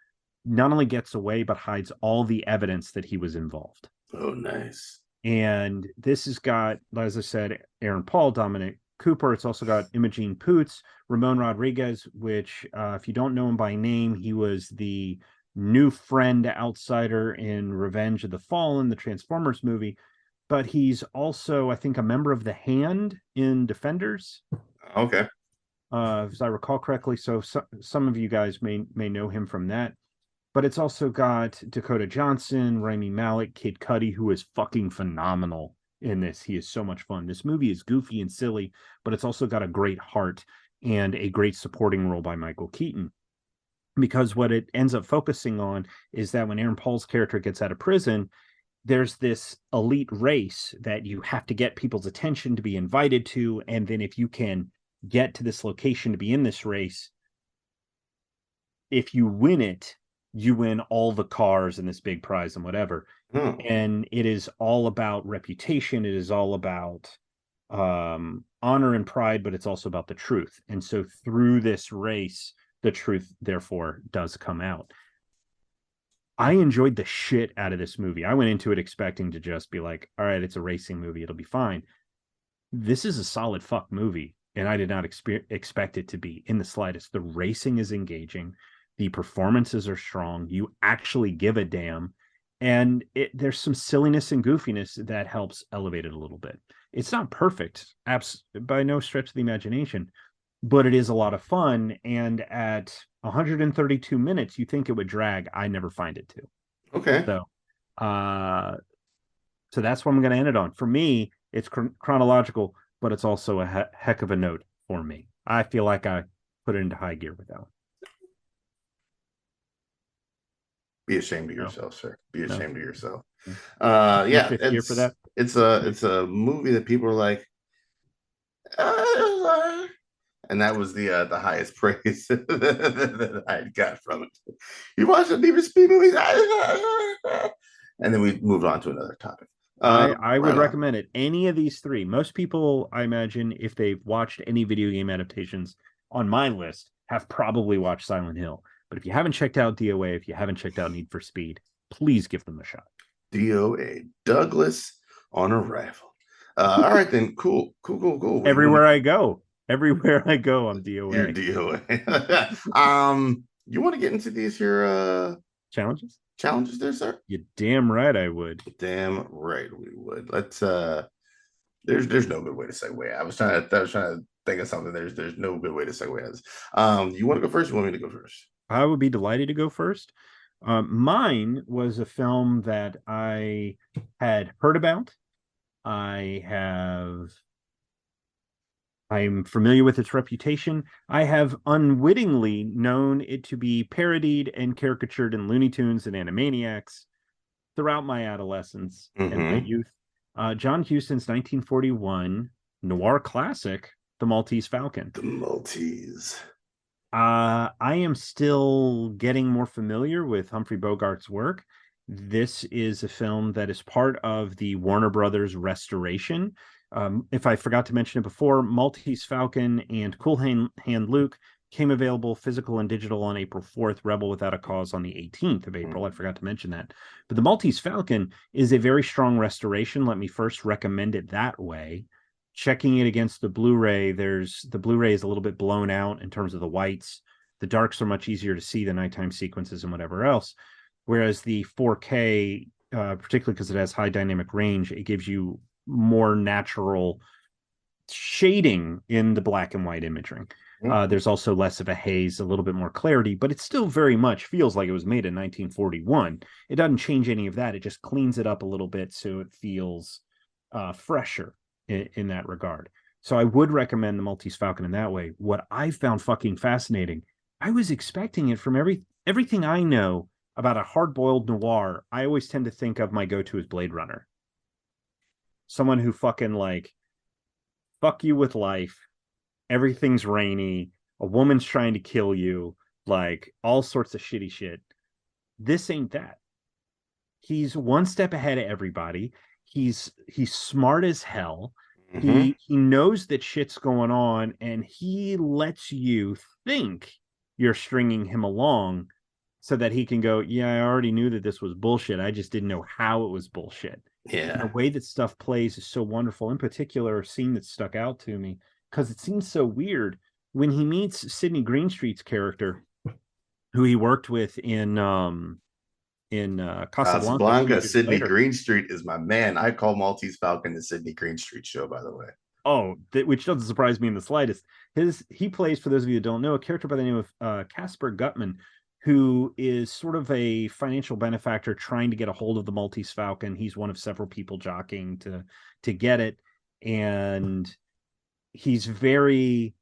not only gets away, but hides all the evidence that he was involved. Oh, nice. And this has got, as I said, Aaron Paul, Dominic Cooper. It's also got Imogene Poots, Ramon Rodriguez, which, if you don't know him by name, he was the new friend outsider in Revenge of the Fallen, the Transformers movie. But he's also, I think, a member of the Hand in Defenders, Okay. as I recall correctly. So some of you guys may know him from that. But it's also got Dakota Johnson, Rami Malek, Kid Cudi, who is fucking phenomenal in this. He is so much fun. This movie is goofy and silly, but it's also got a great heart and a great supporting role by Michael Keaton. Because what it ends up focusing on is that when Aaron Paul's character gets out of prison, there's this elite race that you have to get people's attention to be invited to, and then if you can get to this location to be in this race, if you win it, you win all the cars and this big prize and whatever. Oh, And it is all about reputation. It is all about honor and pride, but it's also about the truth. And so through this race, the truth therefore does come out. I enjoyed the shit out of this movie. I went into it expecting to just be like, all right, it's a racing movie, it'll be fine. This is a solid fuck movie, and I did not expect it to be in the slightest. The racing is engaging, the performances are strong, you actually give a damn, and there's some silliness and goofiness that helps elevate it a little bit. It's not perfect, by no stretch of the imagination, but it is a lot of fun. And at 132 minutes, you think it would drag. I never find it to. okay. So, so that's what I'm going to end it on. For me, it's chronological, but it's also a heck of a note for me. I feel like I put it into high gear with that one. Be ashamed of No, yourself, sir. Be no. ashamed of yourself. Your Yeah, fifth gear for that? it's a movie that people are like, and that was the highest praise that I got from it. You watch the Need for Speed movies, and then we moved on to another topic. I would Right on. recommend it. Any of these three. Most people, I imagine, if they've watched any video game adaptations on my list, have probably watched Silent Hill. But if you haven't checked out DOA, if you haven't checked out Need for Speed, please give them a shot. DOA Douglas on arrival. All right then, cool. Everywhere I go, everywhere I go, I'm Your DOA. DOA. You want to get into these here Challenges? challenges there, sir? You damn right I would. Damn right we would. Let's there's no good way to segue. I was trying to think of something. There's no good way to segue this. You want to go first? You want me to go first? I would be delighted to go first. Mine was a film that I had heard about. I'm familiar with its reputation. I have unwittingly known it to be parodied and caricatured in Looney Tunes and Animaniacs throughout my adolescence and my Mm-hmm. youth. John Huston's 1941 noir classic, The Maltese Falcon. The Maltese. I am still getting more familiar with Humphrey Bogart's work. This is a film that is part of the Warner Brothers restoration. If I forgot to mention it before, Maltese Falcon and Cool Hand Luke came available physical and digital on April 4th, Rebel Without a Cause on the 18th of April. I forgot to mention that. But the Maltese Falcon is a very strong restoration. Let me first recommend it that way. Checking it against the Blu-ray, the Blu-ray is a little bit blown out in terms of the whites. The darks are much easier to see, the nighttime sequences and whatever else. Whereas the 4K, particularly because it has high dynamic range, it gives you more natural shading in the black and white imagery. There's also less of a haze, a little bit more clarity, but it still very much feels like it was made in 1941. It doesn't change any of that. It just cleans it up a little bit so it feels fresher in that regard. So I would recommend the Maltese Falcon in that way. What I found fucking fascinating, I was expecting it from everything I know about a hard-boiled noir. I always tend to think of my go-to as Blade Runner. Someone who fucking like fuck you with life. Everything's rainy. A woman's trying to kill you. Like all sorts of shitty shit. This ain't that. He's one step ahead of everybody. He's smart as hell. Mm-hmm. He knows that shit's going on, and he lets you think you're stringing him along so that he can go, yeah, I already knew that this was bullshit. I just didn't know how it was bullshit. And the Yeah. way that stuff plays is so wonderful. In particular, a scene that stuck out to me because it seems so weird when he meets Sidney Greenstreet's character, who he worked with in Casablanca a few Casablanca, years Sidney later. Greenstreet is my man. I call Maltese Falcon the Sidney Greenstreet show, by the way. Oh, which doesn't surprise me in the slightest. He plays, for those of you who don't know, a character by the name of Casper Gutman, who is sort of a financial benefactor trying to get a hold of the Maltese Falcon. He's one of several people jockeying to get it, and he's very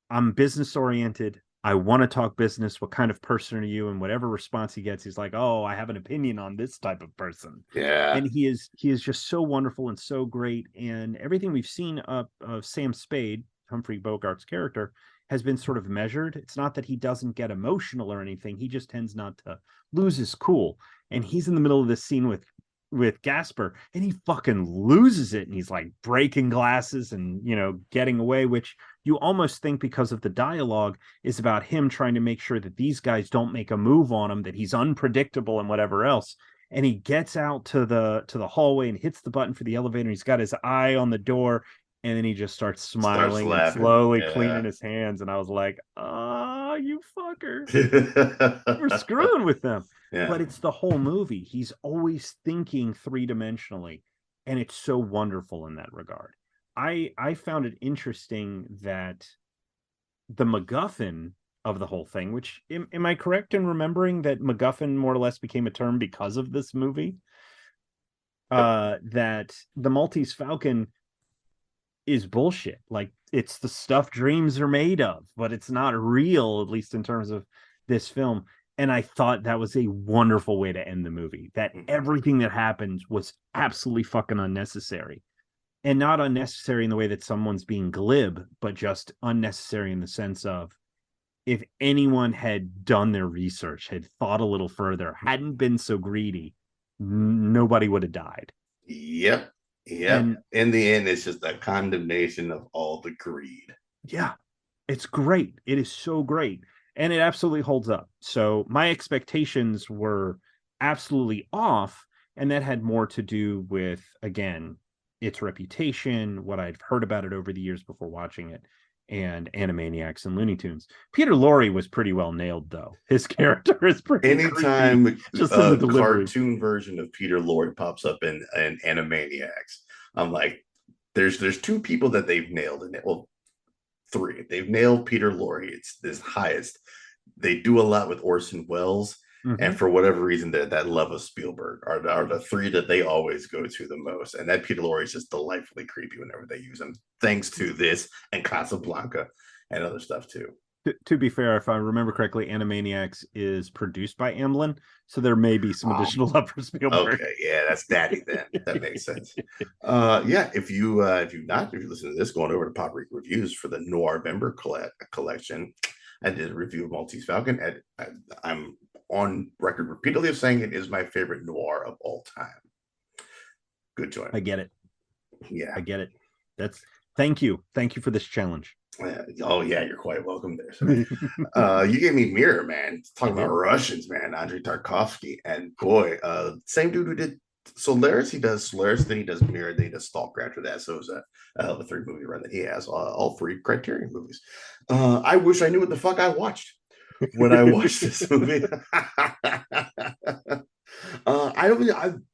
I'm business oriented. I want to talk business. What kind of person are you? And whatever response he gets, he's like, oh, I have an opinion on this type of person. Yeah. And he is just so wonderful and so great. And everything we've seen of Sam Spade, Humphrey Bogart's character, has been sort of measured. It's not that he doesn't get emotional or anything. He just tends not to lose his cool. And he's in the middle of this scene with Gasper, and he fucking loses it, and he's like breaking glasses and getting away, which you almost think, because of the dialogue, is about him trying to make sure that these guys don't make a move on him, that he's unpredictable and whatever else. And he gets out to the hallway and hits the button for the elevator. He's got his eye on the door, and then he just starts Starts smiling and laughing. slowly Yeah. cleaning his hands. And I was like, oh, you fucker, we're screwing with them. Yeah. But it's the whole movie. He's always thinking three-dimensionally, and it's so wonderful in that regard. I found it interesting that the MacGuffin of the whole thing, which am I correct in remembering that MacGuffin more or less became a term because of this movie? Yep. That the Maltese Falcon is bullshit. Like, it's the stuff dreams are made of, but it's not real, at least in terms of this film. And I thought that was a wonderful way to end the movie. That everything that happened was absolutely fucking unnecessary. And not unnecessary in the way that someone's being glib, but just unnecessary in the sense of, if anyone had done their research, had thought a little further, hadn't been so greedy, nobody would have died. Yep. Yep. And In the end, it's just a condemnation of all the greed. yeah, it's great. It is so great. And it absolutely holds up. So my expectations were absolutely off. And that had more to do with, again, its reputation, what I'd heard about it over the years before watching it, and Animaniacs and Looney Tunes. Peter Lorre was pretty well nailed, though. His character is pretty Anytime creepy, just in the a delivery. cartoon version of Peter Lorre pops up in Animaniacs, I'm like, there's two people that they've nailed in it. Well, three. They've nailed Peter Lorre. It's this highest. They do a lot with Orson Welles, and Mm-hmm. for whatever reason, that love of Spielberg are the three that they always go to the most. And that Peter Lorre is just delightfully creepy whenever they use him, thanks to this and Casablanca and other stuff too. To be fair, if I remember correctly, Animaniacs is produced by Amblin, so there may be some Oh, additional love for Spielberg. okay, yeah, that's daddy then. That makes sense. Yeah, if you listen to this, going over to Pop Reek Reviews for the Noir Member collection, I did a review of Maltese Falcon. And I'm on record repeatedly of saying it is my favorite noir of all time. Good joint. I get it. Yeah. I get it. That's Thank you. Thank you for this challenge. Oh yeah, you're quite welcome there. So, you gave me Mirror, man. Talking about Russians, man. Andrei Tarkovsky, and boy, same dude who did Solaris. He does Solaris, then he does Mirror, then he does Stalker after that. So it was a hell of a three movie run that he has. All three Criterion movies. I wish I knew what the fuck I watched when I watched this movie. I don't.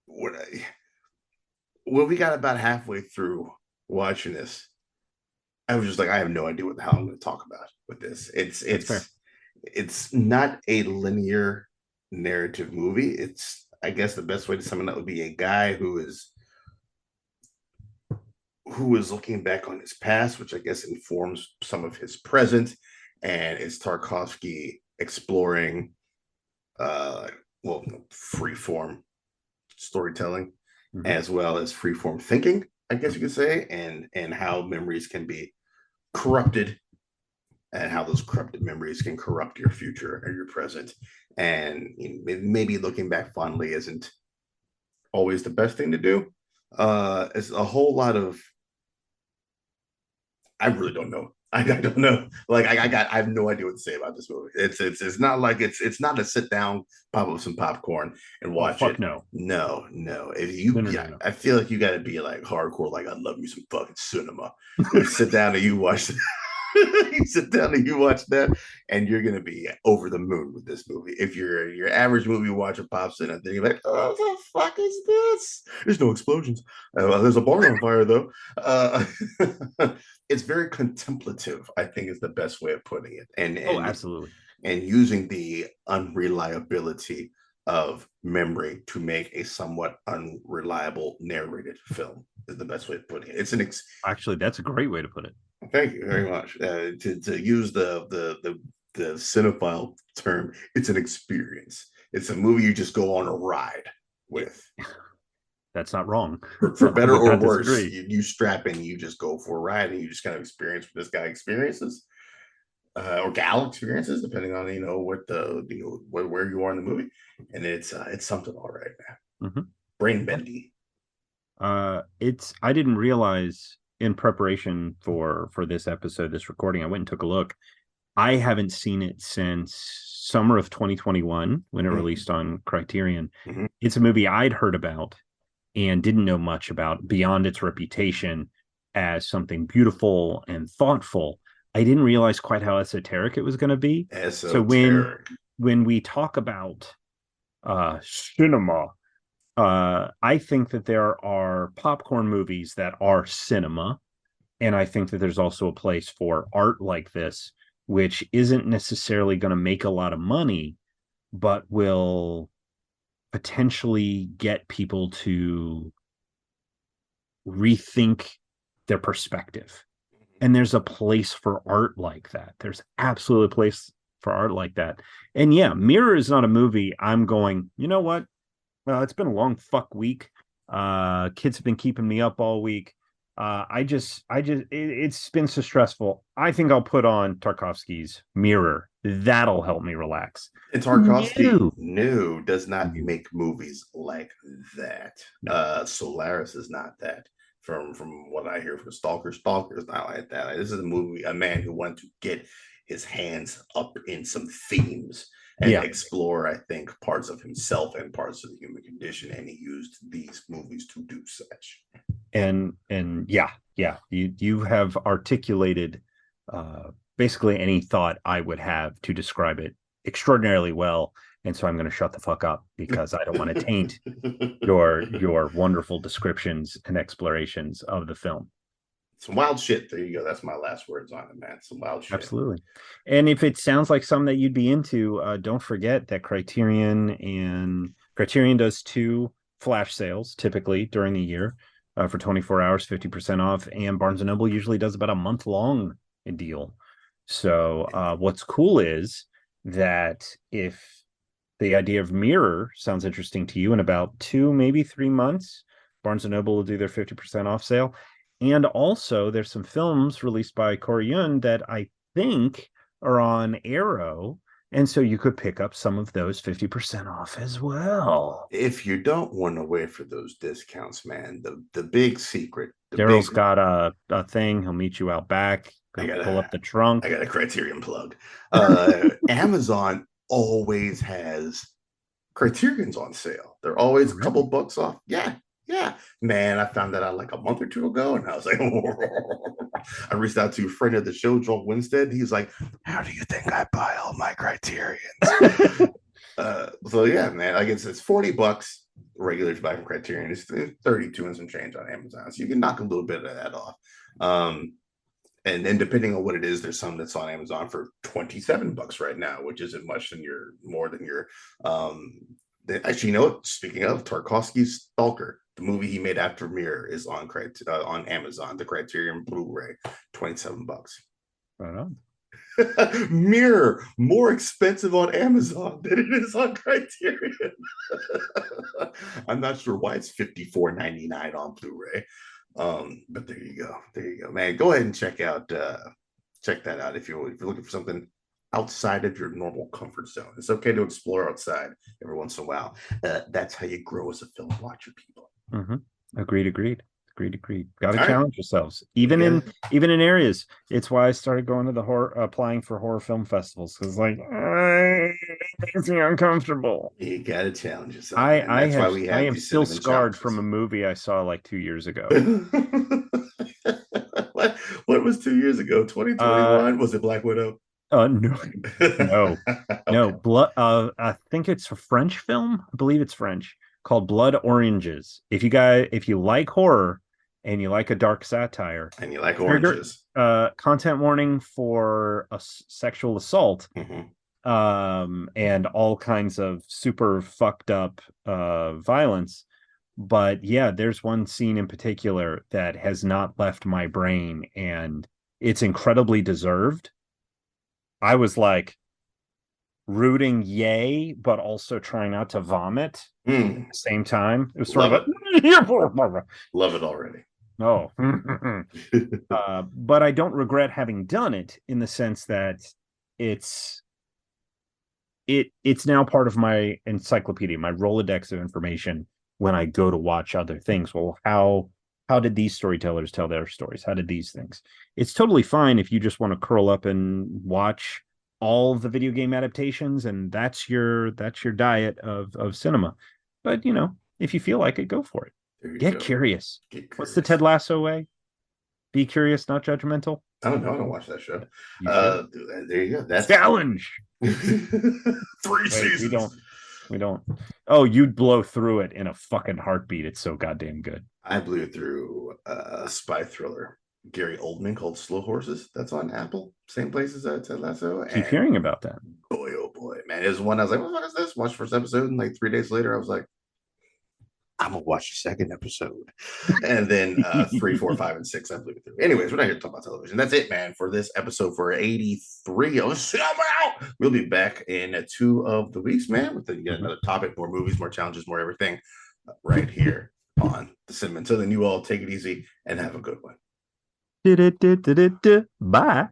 When, I, when we got about halfway through watching this, I was just like, I have no idea what the hell I'm going to talk about with this. It's not a linear narrative movie. It's, I guess the best way to sum it up would be a guy who is looking back on his past, which I guess informs some of his present, and it's Tarkovsky exploring well, freeform storytelling as well as freeform thinking, I guess you could say, and how memories can be corrupted, and how those corrupted memories can corrupt your future or your present. And maybe looking back fondly isn't always the best thing to do. It's a whole lot of, I really don't know. I don't know. Like I have no idea what to say about this movie. It's not like it's not a sit down, pop up some popcorn and watch it. No. No. If you, No. I feel like you got to be like hardcore. Like, I love you some fucking cinema. Sit down and you watch. You sit down and you watch that, and you're gonna be over the moon with this movie. If you're your average movie watcher pops in, and then you're like, "Oh, what the fuck is this?" There's no explosions. There's a barn on fire though. It's very contemplative, I think, is the best way of putting it, and Absolutely. and using the unreliability of memory to make a somewhat unreliable narrated film is the best way of putting it. Actually, that's a great way to put it. Thank you very much. To use the the cinephile term, it's an experience. It's a movie you just go on a ride with. That's not wrong. For I better would or not worse, disagree. you strap in, you just go for a ride, and you just kind of experience what this guy experiences, or gal experiences, depending on what the where you are in the movie, and it's something all right, man. Mhm. Brain bendy. It's I didn't realize in preparation for this episode, this recording, I went and took a look. I haven't seen it since summer of 2021 when it released on Criterion. Mm-hmm. It's a movie I'd heard about and didn't know much about beyond its reputation as something beautiful and thoughtful. I didn't realize quite how esoteric it was going to be. So Esoteric. when we talk about cinema, I think that there are popcorn movies that are cinema, and I think that there's also a place for art like this, which isn't necessarily going to make a lot of money, but will potentially get people to rethink their perspective. And there's a place for art like that. There's absolutely a place for art like that. And yeah, Mirror is not a movie I'm going, you know what? Well, it's been a long fuck week. Kids have been keeping me up all week. It's been so stressful. I think I'll put on Tarkovsky's Mirror. That'll help me relax. And Tarkovsky, No, no, does not make movies like that. no. Solaris is not that. From what I hear from Stalker, Stalker is not like that. Like, this is a man who wanted to get his hands up in some themes and Yeah, explore, I think, parts of himself and parts of the human condition, and he used these movies to do such. and yeah, you have articulated basically any thought I would have to describe it extraordinarily well, and so I'm going to shut the fuck up because I don't want to taint your wonderful descriptions and explorations of the film. Some wild shit. There you go. That's my last words on it, man. Some wild shit. Absolutely. And if it sounds like something that you'd be into, don't forget that Criterion does 2 flash sales typically during the year for 24 hours, 50% off. And Barnes and Noble usually does about a month long deal. So what's cool is that if the idea of Mirror sounds interesting to you, in about 2, maybe 3 months, Barnes and Noble will do their 50% off sale. And also, there's some films released by Korean that I think are on Arrow. And so you could pick up some of those 50% off as well. If you don't want to wait for those discounts, man, the big secret, Daryl's got a thing. He'll meet you out back. Pull up the trunk. I got a Criterion plug. Amazon always has Criterion's on sale. They're always a couple bucks off. Yeah. Man, I found that out like a month or 2 ago, and I was like, I reached out to a friend of the show, Joel Winstead. He's like, how do you think I buy all my Criterions? So yeah, man, I guess it's $40 regular to buy from Criterion. It's 32 and some change on Amazon, so you can knock a little bit of that off. And then depending on what it is, there's some that's on Amazon for $27 right now, which isn't much more than your actually, you know what? Speaking of Tarkovsky's Stalker, the movie he made after Mirror is on Amazon, the Criterion Blu-ray, $27. Right on. Mirror more expensive on Amazon than it is on Criterion. I'm not sure why it's $54.99 on Blu-ray. But there you go, man. Go ahead and check that out if you're looking for something outside of your normal comfort zone. It's okay to explore outside every once in a while. That's how you grow as a film watcher, people. Mm-hmm. Agreed. Got to challenge yourselves, even in areas. It's why I started going to the applying for horror film festivals, because like it makes me uncomfortable. You got to challenge yourself. I am still scarred from a movie I saw like 2 years ago. What was 2 years ago? 2021? Was it Black Widow? No. Okay. Blood. I think it's a French film. I believe it's French, called Blood Oranges. If you like horror and you like a dark satire and you like oranges, content warning for a sexual assault, and all kinds of super fucked up violence. But yeah, there's one scene in particular that has not left my brain, and it's incredibly deserved. I was like, rooting yay, but also trying not to vomit at the same time. It was sort Love of it. Love it already. Oh, but I don't regret having done it in the sense that it's it's now part of my encyclopedia, my Rolodex of information when I go to watch other things. Well, how did these storytellers tell their stories? How did these things? It's totally fine if you just want to curl up and watch all of the video game adaptations, and that's your diet of cinema. But if you feel like it, go for it. Get curious. What's the Ted Lasso way? Be curious, not judgmental. I don't know. I don't watch that show. You should. There you go. That's challenge. 3 seasons. We don't. Oh, you'd blow through it in a fucking heartbeat. It's so goddamn good. I blew through a spy thriller, Gary Oldman, called Slow Horses. That's on Apple. Same place as Ted Lasso. Keep hearing about that. Boy, oh boy, man. It was one I was like, what the fuck is this? Watched the first episode, and like 3 days later, I was like, I'm gonna watch the second episode. And then 3, 4, 5, and 6, I blew through. Anyways, we're not here to talk about television. That's it, man, for this episode for 83. We'll be back in 2 of the weeks, man, with another topic, more movies, more challenges, more everything, right here on the Cinema. Until then, you all take it easy and have a good one. Bye.